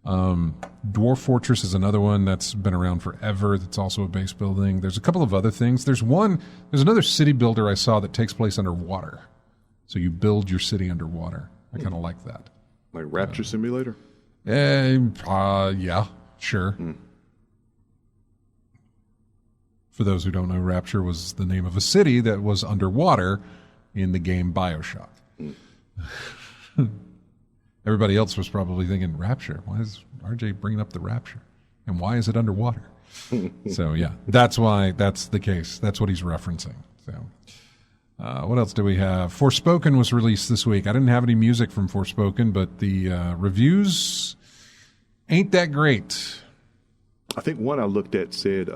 Dwarf Fortress is another one that's been around forever. That's also a base building. There's a couple of other things. There's another city builder I saw that takes place underwater. So you build your city underwater. I kind of like that. Like Rapture Simulator? Yeah. Sure. For those who don't know, Rapture was the name of a city that was underwater in the game BioShock. Everybody else was probably thinking, Rapture? Why is RJ bringing up the Rapture? And why is it underwater? So, yeah, that's why that's the case. That's what he's referencing. So, what else do we have? Forspoken was released this week. I didn't have any music from Forspoken, but the reviews ain't that great. I think one I looked at said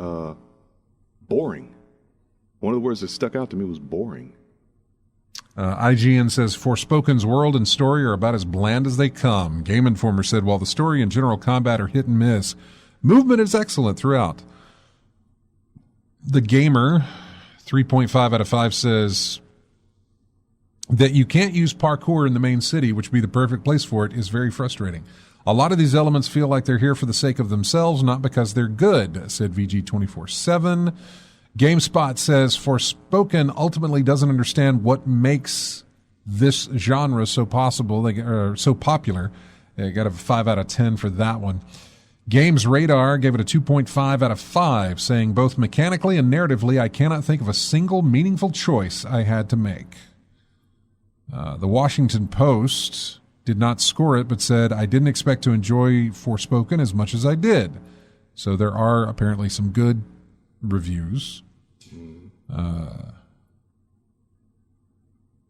boring. One of the words that stuck out to me was boring. IGN says Forspoken's world and story are about as bland as they come. Game Informer said while the story and general combat are hit and miss, movement is excellent throughout. The Gamer, 3.5 out of 5, says that you can't use parkour in the main city, which would be the perfect place for it, is very frustrating. A lot of these elements feel like they're here for the sake of themselves, not because they're good, said VG247. GameSpot says Forspoken ultimately doesn't understand what makes this genre so so popular. They got a 5 out of 10 for that one. Games Radar gave it a 2.5 out of 5, saying both mechanically and narratively, I cannot think of a single meaningful choice I had to make. The Washington Post did not score it, but said, I didn't expect to enjoy Forspoken as much as I did. So there are apparently some good reviews.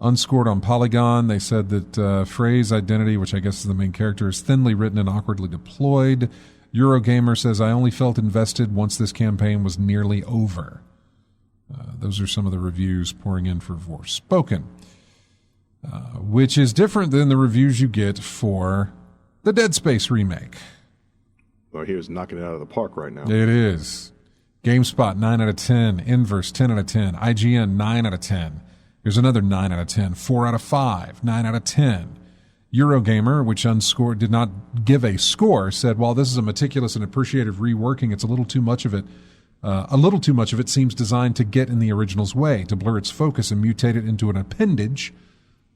Unscored on Polygon, they said that Frey's identity, which I guess is the main character, is thinly written and awkwardly deployed. Eurogamer says, I only felt invested once this campaign was nearly over. Those are some of the reviews pouring in for Forspoken. Which is different than the reviews you get for the Dead Space remake. Well, here's knocking it out of the park right now. It is. GameSpot, 9 out of 10. Inverse, 10 out of 10. IGN, 9 out of 10. Here's another 9 out of 10. 4 out of 5. 9 out of 10. Eurogamer, which unscored, did not give a score, said, while this is a meticulous and appreciative reworking, it's a little too much of it. A little too much of it seems designed to get in the original's way, to blur its focus and mutate it into an appendage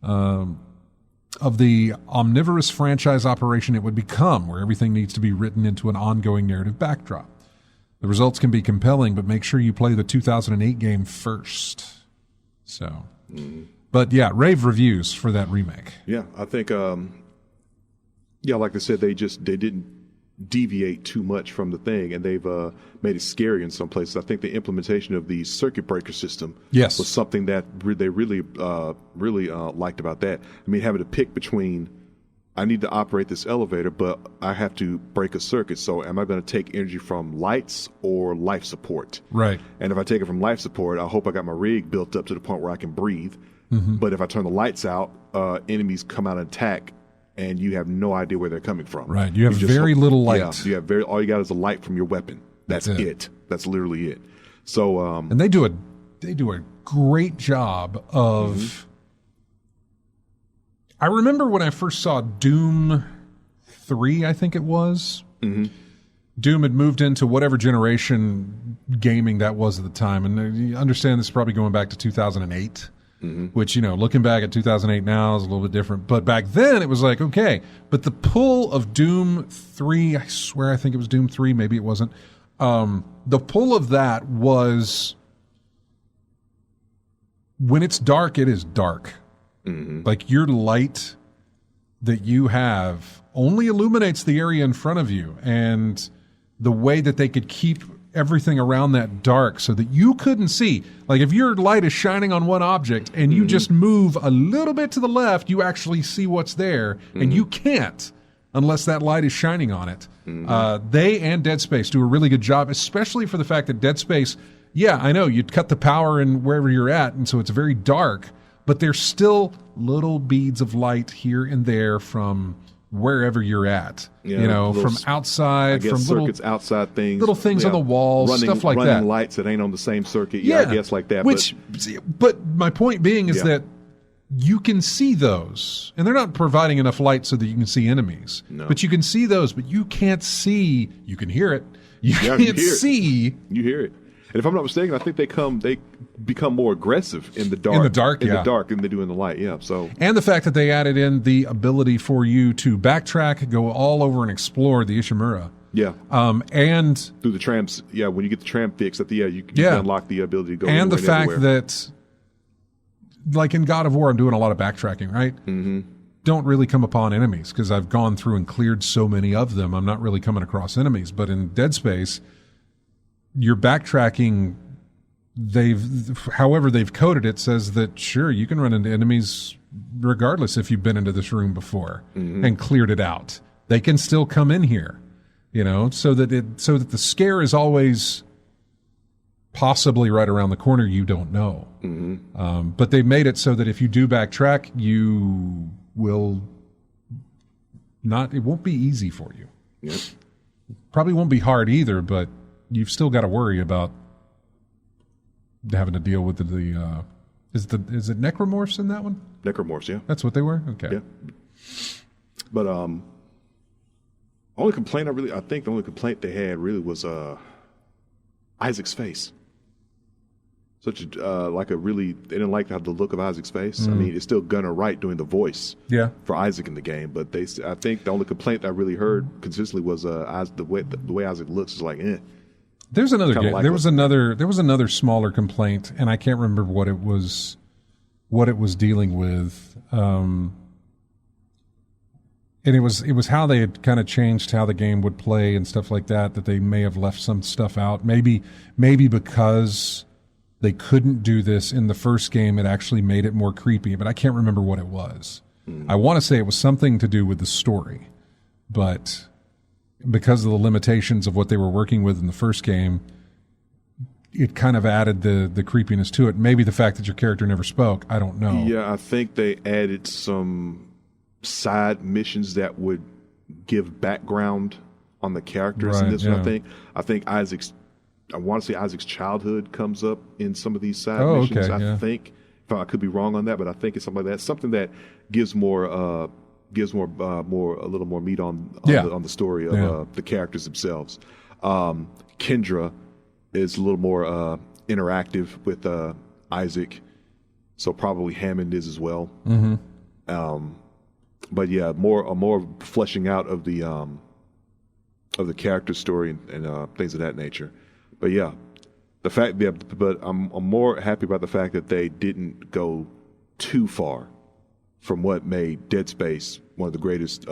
of the omnivorous franchise operation it would become, where everything needs to be written into an ongoing narrative backdrop. The results can be compelling, but make sure you play the 2008 game first. So, but yeah, rave reviews for that remake. Yeah, I think, like I said, they didn't deviate too much from the thing, and they've made it scary in some places. I think the implementation of the circuit breaker system was something that they really liked about that. I mean, having to pick between, I need to operate this elevator, but I have to break a circuit. So am I going to take energy from lights or life support? Right. And if I take it from life support, I hope I got my rig built up to the point where I can breathe. Mm-hmm. But if I turn the lights out, enemies come out and attack, and you have no idea where they're coming from. Right. You have very little light. Yeah. All you got is a light from your weapon. That's it. That's literally it. So, and they do a great job of. I remember when I first saw Doom 3, I think it was. Mm-hmm. Doom had moved into whatever generation gaming that was at the time, and you understand this is probably going back to 2008. which, looking back at 2008 now is a little bit different. But back then it was like, okay. But the pull of Doom 3, I swear I think it was Doom 3, maybe it wasn't. The pull of that was when it's dark, it is dark. Like your light that you have only illuminates the area in front of you, and the way that they could keep everything around that dark so that you couldn't see. Like if your light is shining on one object and you just move a little bit to the left, you actually see what's there, and you can't unless that light is shining on it. They and Dead Space do a really good job, especially for the fact that Dead Space, I know you'd cut the power in wherever you're at, and so it's very dark, but there's still little beads of light here and there from wherever you're at, from outside, from circuits, outside things, little things on the wall, stuff like that. Running lights that ain't on the same circuit. I guess like that. But my point being is that you can see those, and they're not providing enough light so that you can see enemies. No. But you can see those, but you can't see. You can hear it. You can't see. You hear it. And if I'm not mistaken, I think they become more aggressive in the dark. In the dark than they do in the light. Yeah. So. And the fact that they added in the ability for you to backtrack, go all over and explore the Ishimura. Yeah. And through the trams. Yeah. When you get the tram fixed, you can unlock the ability to go. And the fact that, like in God of War, I'm doing a lot of backtracking, right? Don't really come upon enemies because I've gone through and cleared so many of them. I'm not really coming across enemies. But in Dead Space, your backtracking, however they've coded it, says that sure, you can run into enemies regardless if you've been into this room before and cleared it out. They can still come in here, so that the scare is always possibly right around the corner. You don't know. But they've made it so that if you do backtrack, you will not. It won't be easy for you. Yep. Probably won't be hard either, but you've still got to worry about having to deal with the is it necromorphs in that one? Necromorphs, yeah. That's what they were? Okay. Yeah. But I think the only complaint they had really was Isaac's face. They didn't like the look of Isaac's face. I mean, it's still Gunnar Wright doing the voice for Isaac in the game, but I think the only complaint I really heard consistently was the way Isaac looks is like, eh. There's another game. There was another smaller complaint, and I can't remember what it was dealing with. And it was how they had kind of changed how the game would play and stuff like that they may have left some stuff out. Maybe because they couldn't do this in the first game, it actually made it more creepy, but I can't remember what it was. I want to say it was something to do with the story, but because of the limitations of what they were working with in the first game, it kind of added the creepiness to it. Maybe the fact that your character never spoke, I don't know. Yeah, I think they added some side missions that would give background on the characters in this one. I think I want to say Isaac's childhood comes up in some of these side missions. Okay, I think, I could be wrong on that, but I think it's something like that. Something that gives a little more meat on the story of the characters themselves. Kendra is a little more interactive with Isaac, so probably Hammond is as well. But yeah, more fleshing out of the character story and things of that nature. But yeah, but I'm more happy about the fact that they didn't go too far from what made Dead Space one of the greatest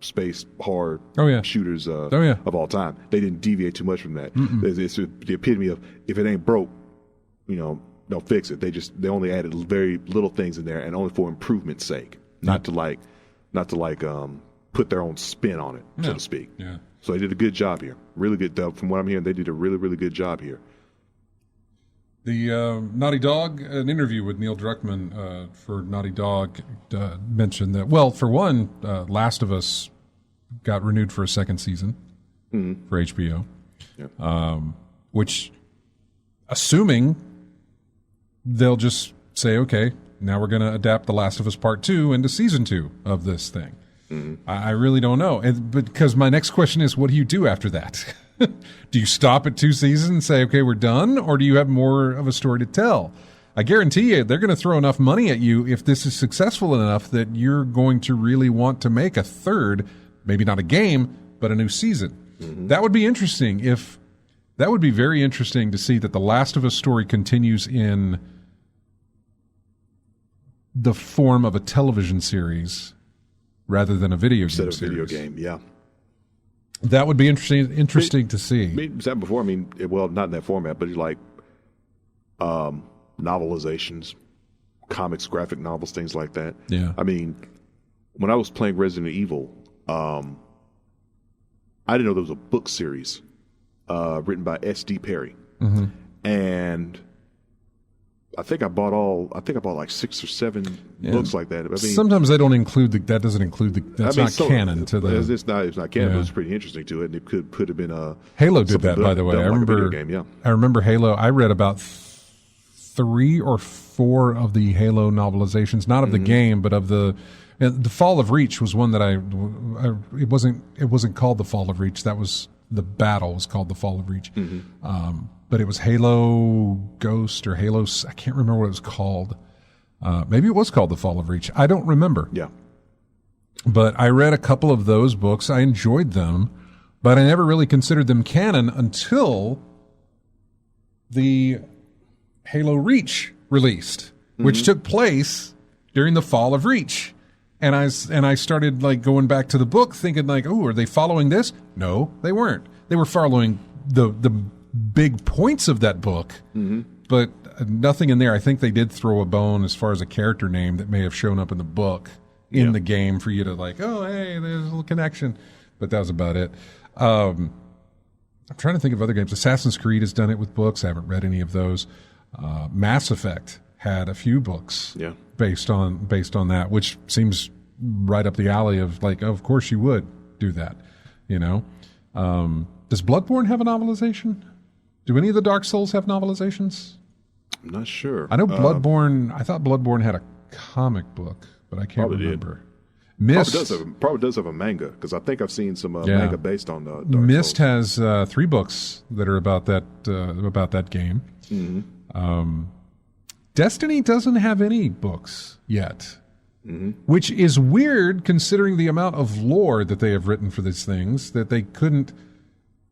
space horror shooters of all time. They didn't deviate too much from that. It's the epitome of, if it ain't broke, don't fix it. They only added very little things in there, and only for improvement's sake, not to put their own spin on it, so to speak. Yeah. So they did a good job here. Really good. From what I'm hearing, they did a really, really good job here. The Naughty Dog, an interview with Neil Druckmann for Naughty Dog mentioned that, well, for one, Last of Us got renewed for a second season for HBO, which, assuming they'll just say, okay, now we're going to adapt The Last of Us Part 2 into Season 2 of this thing. I really don't know. Because my next question is, what do you do after that? Do you stop at 2 seasons and say, okay, we're done? Or do you have more of a story to tell? I guarantee you they're going to throw enough money at you if this is successful enough that you're going to really want to make a third, maybe not a game, but a new season. Mm-hmm. That would be interesting that would be very interesting to see that the Last of Us story continues in the form of a television series rather than a video game series. Instead of a video game, yeah. That would be interesting to see. I mean, said before, well, not in that format, but like novelizations, comics, graphic novels, things like that. Yeah. I mean, when I was playing Resident Evil, I didn't know there was a book series written by S.D. Perry. Mm-hmm. And I think I bought like 6 or 7 books like that. I mean, sometimes they don't include that doesn't include that's not canon to the. It's not canon, but it's pretty interesting to it. And it could have been a Halo did that, by the way. I remember. Game, yeah. I remember Halo. I read about 3 or 4 of the Halo novelizations, not of the game, but of the Fall of Reach was one that it wasn't called the Fall of Reach. That was the battle was called the Fall of Reach. Mm-hmm. But it was Halo Ghost or Halo. I can't remember what it was called. Maybe it was called the Fall of Reach. I don't remember. Yeah. But I read a couple of those books. I enjoyed them, but I never really considered them canon until the Halo Reach released, which took place during the Fall of Reach. And I started like going back to the book thinking like, oh, are they following this? No, they weren't. They were following the big points of that book, but nothing in there. I think they did throw a bone as far as a character name that may have shown up in the book in the game for you to like, oh, hey, there's a little connection. But that was about it. I'm trying to think of other games. Assassin's Creed has done it with books. I haven't read any of those. Mass Effect had a few books based on that, which seems right up the alley of like, oh, of course you would do that, you know. Does Bloodborne have a novelization? Do any of the Dark Souls have novelizations? I'm not sure. I know Bloodborne. I thought Bloodborne had a comic book, but I can't remember. Myst probably does have a manga because I think I've seen some manga based on Dark Myst Souls. has 3 books that are about that game. Mm-hmm. Destiny doesn't have any books yet, which is weird considering the amount of lore that they have written for these things that they couldn't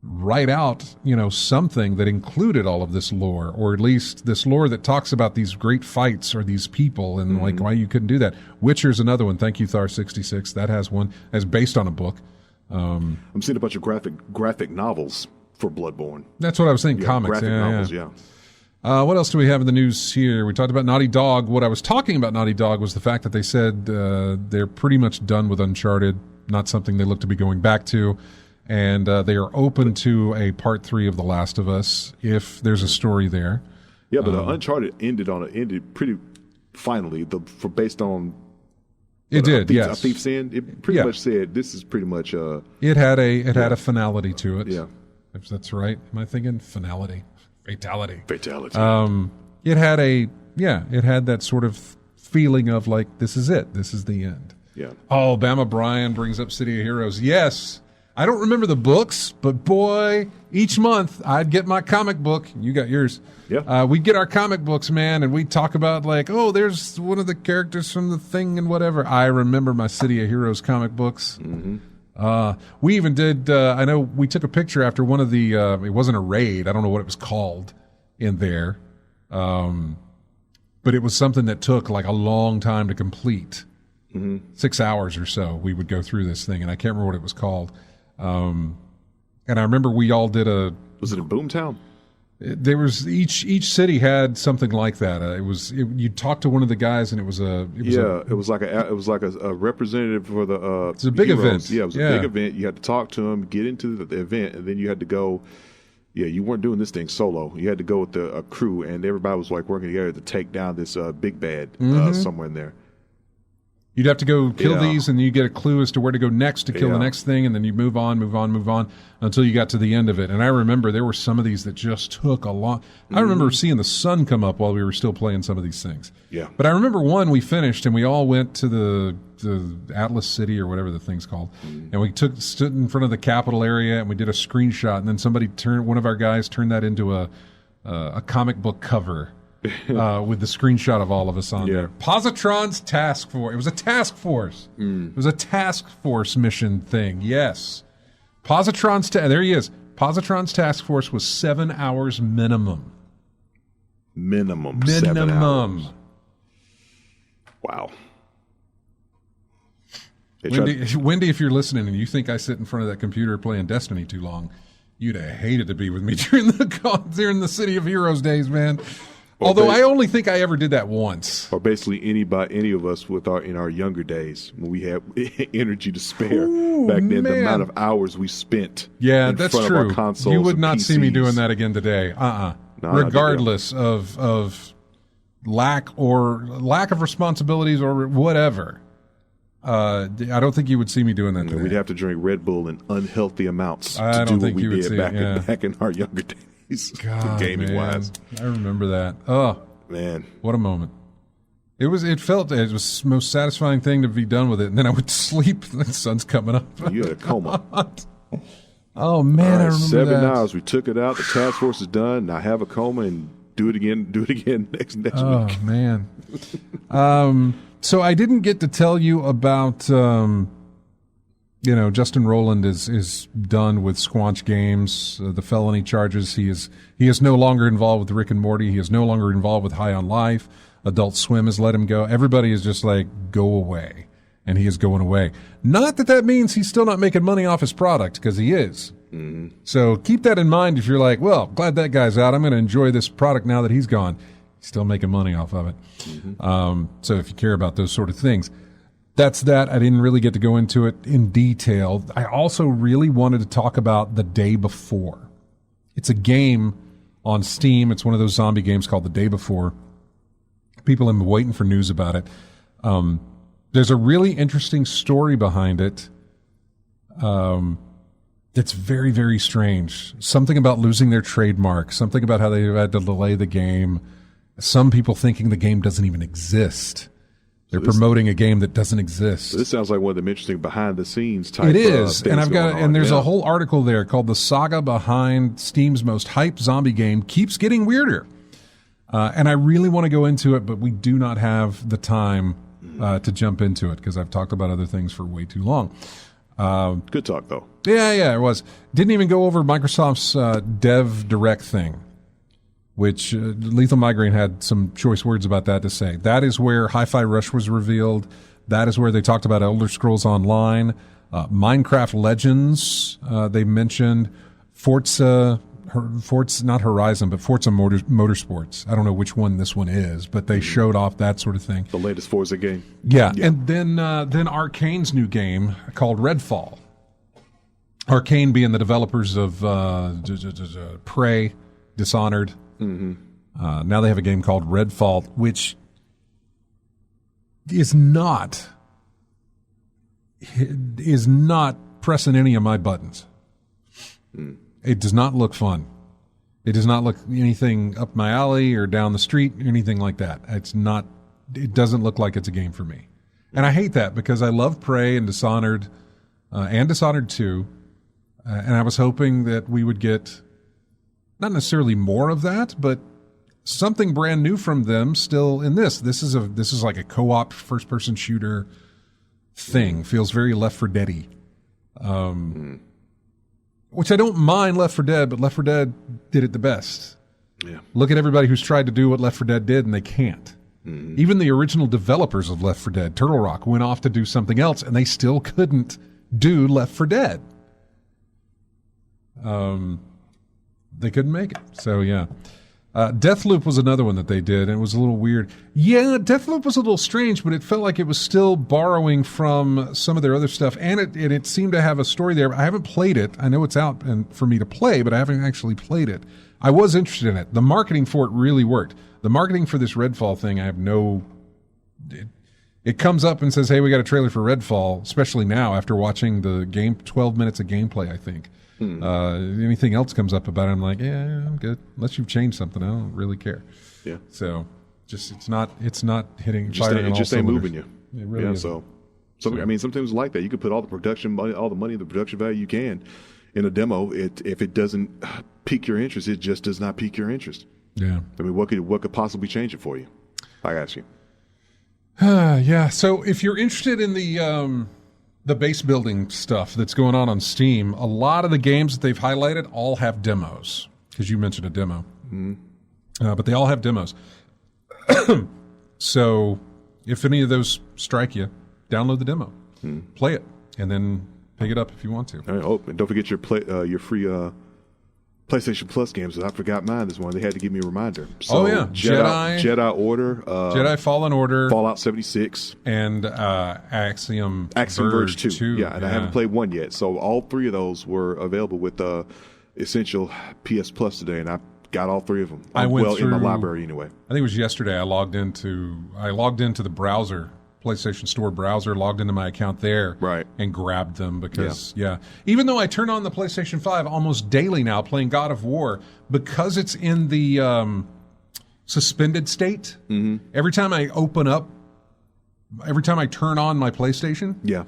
write out, something that included all of this lore, or at least this lore that talks about these great fights or these people and like why you couldn't do that. Witcher's another one. Thank you, Thar66. That has one that's based on a book. I'm seeing a bunch of graphic novels for Bloodborne. That's what I was saying. Comics, graphic novels. Yeah. What else do we have in the news here? We talked about Naughty Dog. What I was talking about Naughty Dog was the fact that they said they're pretty much done with Uncharted, not something they look to be going back to. And they are open to a part 3 of The Last of Us if there's a story there. Yeah, but Uncharted ended pretty finally. Based on it did. Yes, A Thief's End. It pretty much said this is pretty much. It had a finality to it. Yeah, if that's right. Am I thinking finality? Fatality. It had that sort of feeling of like this is it. This is the end. Yeah. Oh, Bama Brian brings up City of Heroes. Yes. I don't remember the books, but boy, each month I'd get my comic book. You got yours. Yeah. We'd get our comic books, man, and we'd talk about like, oh, there's one of the characters from the thing and whatever. I remember my City of Heroes comic books. Mm-hmm. We even did, I know we took a picture after one of the, it wasn't a raid. I don't know what it was called in there. But it was something that took like a long time to complete. 6 hours or so we would go through this thing, and I can't remember what it was called. And I remember we all did was it in Boomtown? There was each city had something like that. You talked to one of the guys, and it was like a representative for the. It's a big heroes. event. Yeah, it was a big event. You had to talk to them, get into the event, and then you had to go. Yeah, you weren't doing this thing solo. You had to go with a crew, and everybody was like working together to take down this big bad somewhere in there. You'd have to go kill these, and you get a clue as to where to go next to kill the next thing, and then you move on until you got to the end of it. And I remember there were some of these that just took a long. I remember seeing the sun come up while we were still playing some of these things. Yeah. But I remember one we finished, and we all went to the Atlas City or whatever the thing's called, and we stood in front of the Capitol area, and we did a screenshot, and then one of our guys turned that into a comic book cover. with the screenshot of all of us on there. Positron's task force. It was a task force. It was a task force mission thing. Yes. Positron's there he is. Positron's task force was 7 hours minimum. Minimum. 7 hours. Wow. Wendy, if you're listening and you think I sit in front of that computer playing Destiny too long, you'd have hated to be with me during the City of Heroes days, man. Although I only think I ever did that once. Or basically any of us in our younger days when we had energy to spare. Back then, the amount of hours we spent. Yeah, in that's front true. Of our consoles you would not PCs. see me doing that again today. Regardless of lack of responsibilities or whatever. I don't think you would see me doing that today. We'd have to drink Red Bull in unhealthy amounts I to don't do what think we you would did see back in our younger days, gaming wise. I remember that. Oh man, what a moment! It was the most satisfying thing to be done with it, and then I would sleep. The sun's coming up. You had a coma. Oh man, I remember 7 that. hours. We took it out. The task force is done. Now have a coma and do it again. Do it again next week. Oh man. So I didn't get to tell you about, Justin Rowland is done with Squanch Games, the felony charges. He is no longer involved with Rick and Morty. He is no longer involved with High on Life. Adult Swim has let him go. Everybody is just like, go away. And he is going away. Not that means he's still not making money off his product, because he is. Mm-hmm. So keep that in mind if you're like, well, glad that guy's out. I'm going to enjoy this product now that he's gone. Still making money off of it. Mm-hmm. So if you care about those sort of things, that's that. I didn't really get to go into it in detail. I also really wanted to talk about The Day Before. It's a game on Steam. It's one of those zombie games called The Day Before. People have been waiting for news about it. There's a really interesting story behind it. It's very, very strange. Something about losing their trademark. Something about how they had to delay the game. Some people thinking the game doesn't even exist. They're promoting a game that doesn't exist. So this sounds like one of the interesting behind-the-scenes type. It is, and there's a whole article there called "The Saga Behind Steam's Most Hyped Zombie Game Keeps Getting Weirder." And I really want to go into it, but we do not have the time to jump into it because I've talked about other things for way too long. Good talk, though. Yeah, it was. Didn't even go over Microsoft's Dev Direct thing, which Lethal Migraine had some choice words about that to say. That is where Hi-Fi Rush was revealed. That is where they talked about Elder Scrolls Online, Minecraft Legends. They mentioned Forza, not Horizon, but Forza Motorsports. I don't know which one this one is, but they showed off that sort of thing. The latest Forza game. Yeah. And then Arcane's new game called Redfall. Arcane being the developers of Prey, Dishonored. Mm-hmm. Now they have a game called Redfall, which is not pressing any of my buttons. It does not look fun. It does not look anything up my alley or down the street or anything like that. It doesn't look like it's a game for me. And I hate that because I love Prey and Dishonored 2. And I was hoping that we would get not necessarily more of that, but something brand new from them still in this. This is like a co-op first-person shooter thing. Feels very Left 4 Dead-y. Which I don't mind Left 4 Dead, but Left 4 Dead did it the best. Yeah. Look at everybody who's tried to do what Left 4 Dead did, and they can't. Mm-hmm. Even the original developers of Left 4 Dead, Turtle Rock, went off to do something else, and they still couldn't do Left 4 Dead. They couldn't make it. So, yeah. Deathloop was another one that they did, and it was a little weird. Yeah, Deathloop was a little strange, but it felt like it was still borrowing from some of their other stuff, and it seemed to have a story there. I haven't played it. I know it's out for me to play, but I haven't actually played it. I was interested in it. The marketing for it really worked. The marketing for this Redfall thing, I have no... It comes up and says, hey, we got a trailer for Redfall, especially now after watching the game, 12 minutes of gameplay, I think. Anything else comes up about it, I'm like, yeah, I'm good. Unless you've changed something, I don't really care. Yeah. So, just it's not hitting. It just ain't moving you. It really isn't. So I mean, sometimes like that. You could put all the production money, all the money, the production value you can in a demo. If it doesn't pique your interest, it just does not pique your interest. Yeah. I mean, what could possibly change it for you? I got you. Yeah. So if you're interested in the base building stuff that's going on Steam, a lot of the games that they've highlighted all have demos, because you mentioned a demo. But they all have demos. So if any of those strike you, download the demo, play it, and then pick it up if you want to. And don't forget your free PlayStation Plus games. I forgot mine this morning. They had to give me a reminder. So Jedi Order, Jedi Fallen Order, Fallout 76, and Axiom Verge 2. Yeah, and I haven't played one yet. So all three of those were available with Essential PS Plus today, and I got all three of them. In my library anyway. I think it was yesterday. I logged into the browser, PlayStation Store browser, logged into my account there, and grabbed them because even though I turn on the PlayStation 5 almost daily now playing God of War, because it's in the suspended state. Every time I turn on my PlayStation,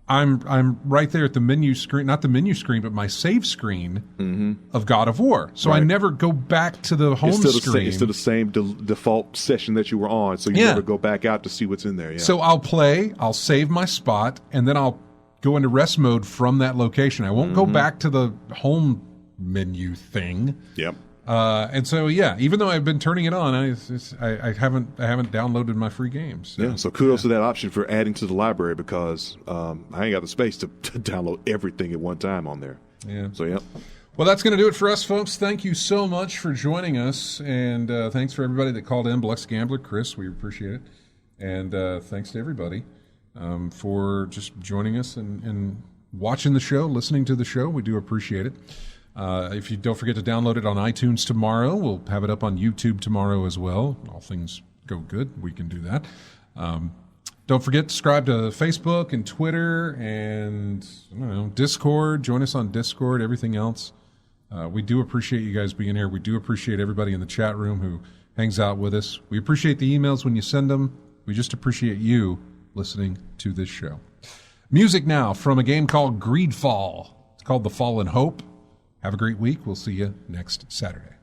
I'm right there at the menu screen, not the menu screen, but my save screen of God of War. So I never go back to the home screen. It's still the same default session that you were on, so you never go back out to see what's in there. Yeah. So I'll save my spot, and then I'll go into rest mode from that location. I won't go back to the home menu thing. Yep. And so even though I've been turning it on, I haven't downloaded my free games. So kudos to that option for adding to the library, because I ain't got the space to download everything at one time on there. Yeah. So Well, that's going to do it for us, folks. Thank you so much for joining us, and thanks for everybody that called in. Blex Gambler, Chris, we appreciate it, and thanks to everybody for just joining us and watching the show, listening to the show. We do appreciate it. If you don't forget to download it on iTunes tomorrow, we'll have it up on YouTube tomorrow as well. All things go good, we can do that. Don't forget to subscribe to Facebook and Twitter and Discord. Join us on Discord, everything else. We do appreciate you guys being here. We do appreciate everybody in the chat room who hangs out with us. We appreciate the emails when you send them. We just appreciate you listening to this show. Music now from a game called Greedfall. It's called The Fallen Hope. Have a great week. We'll see you next Saturday.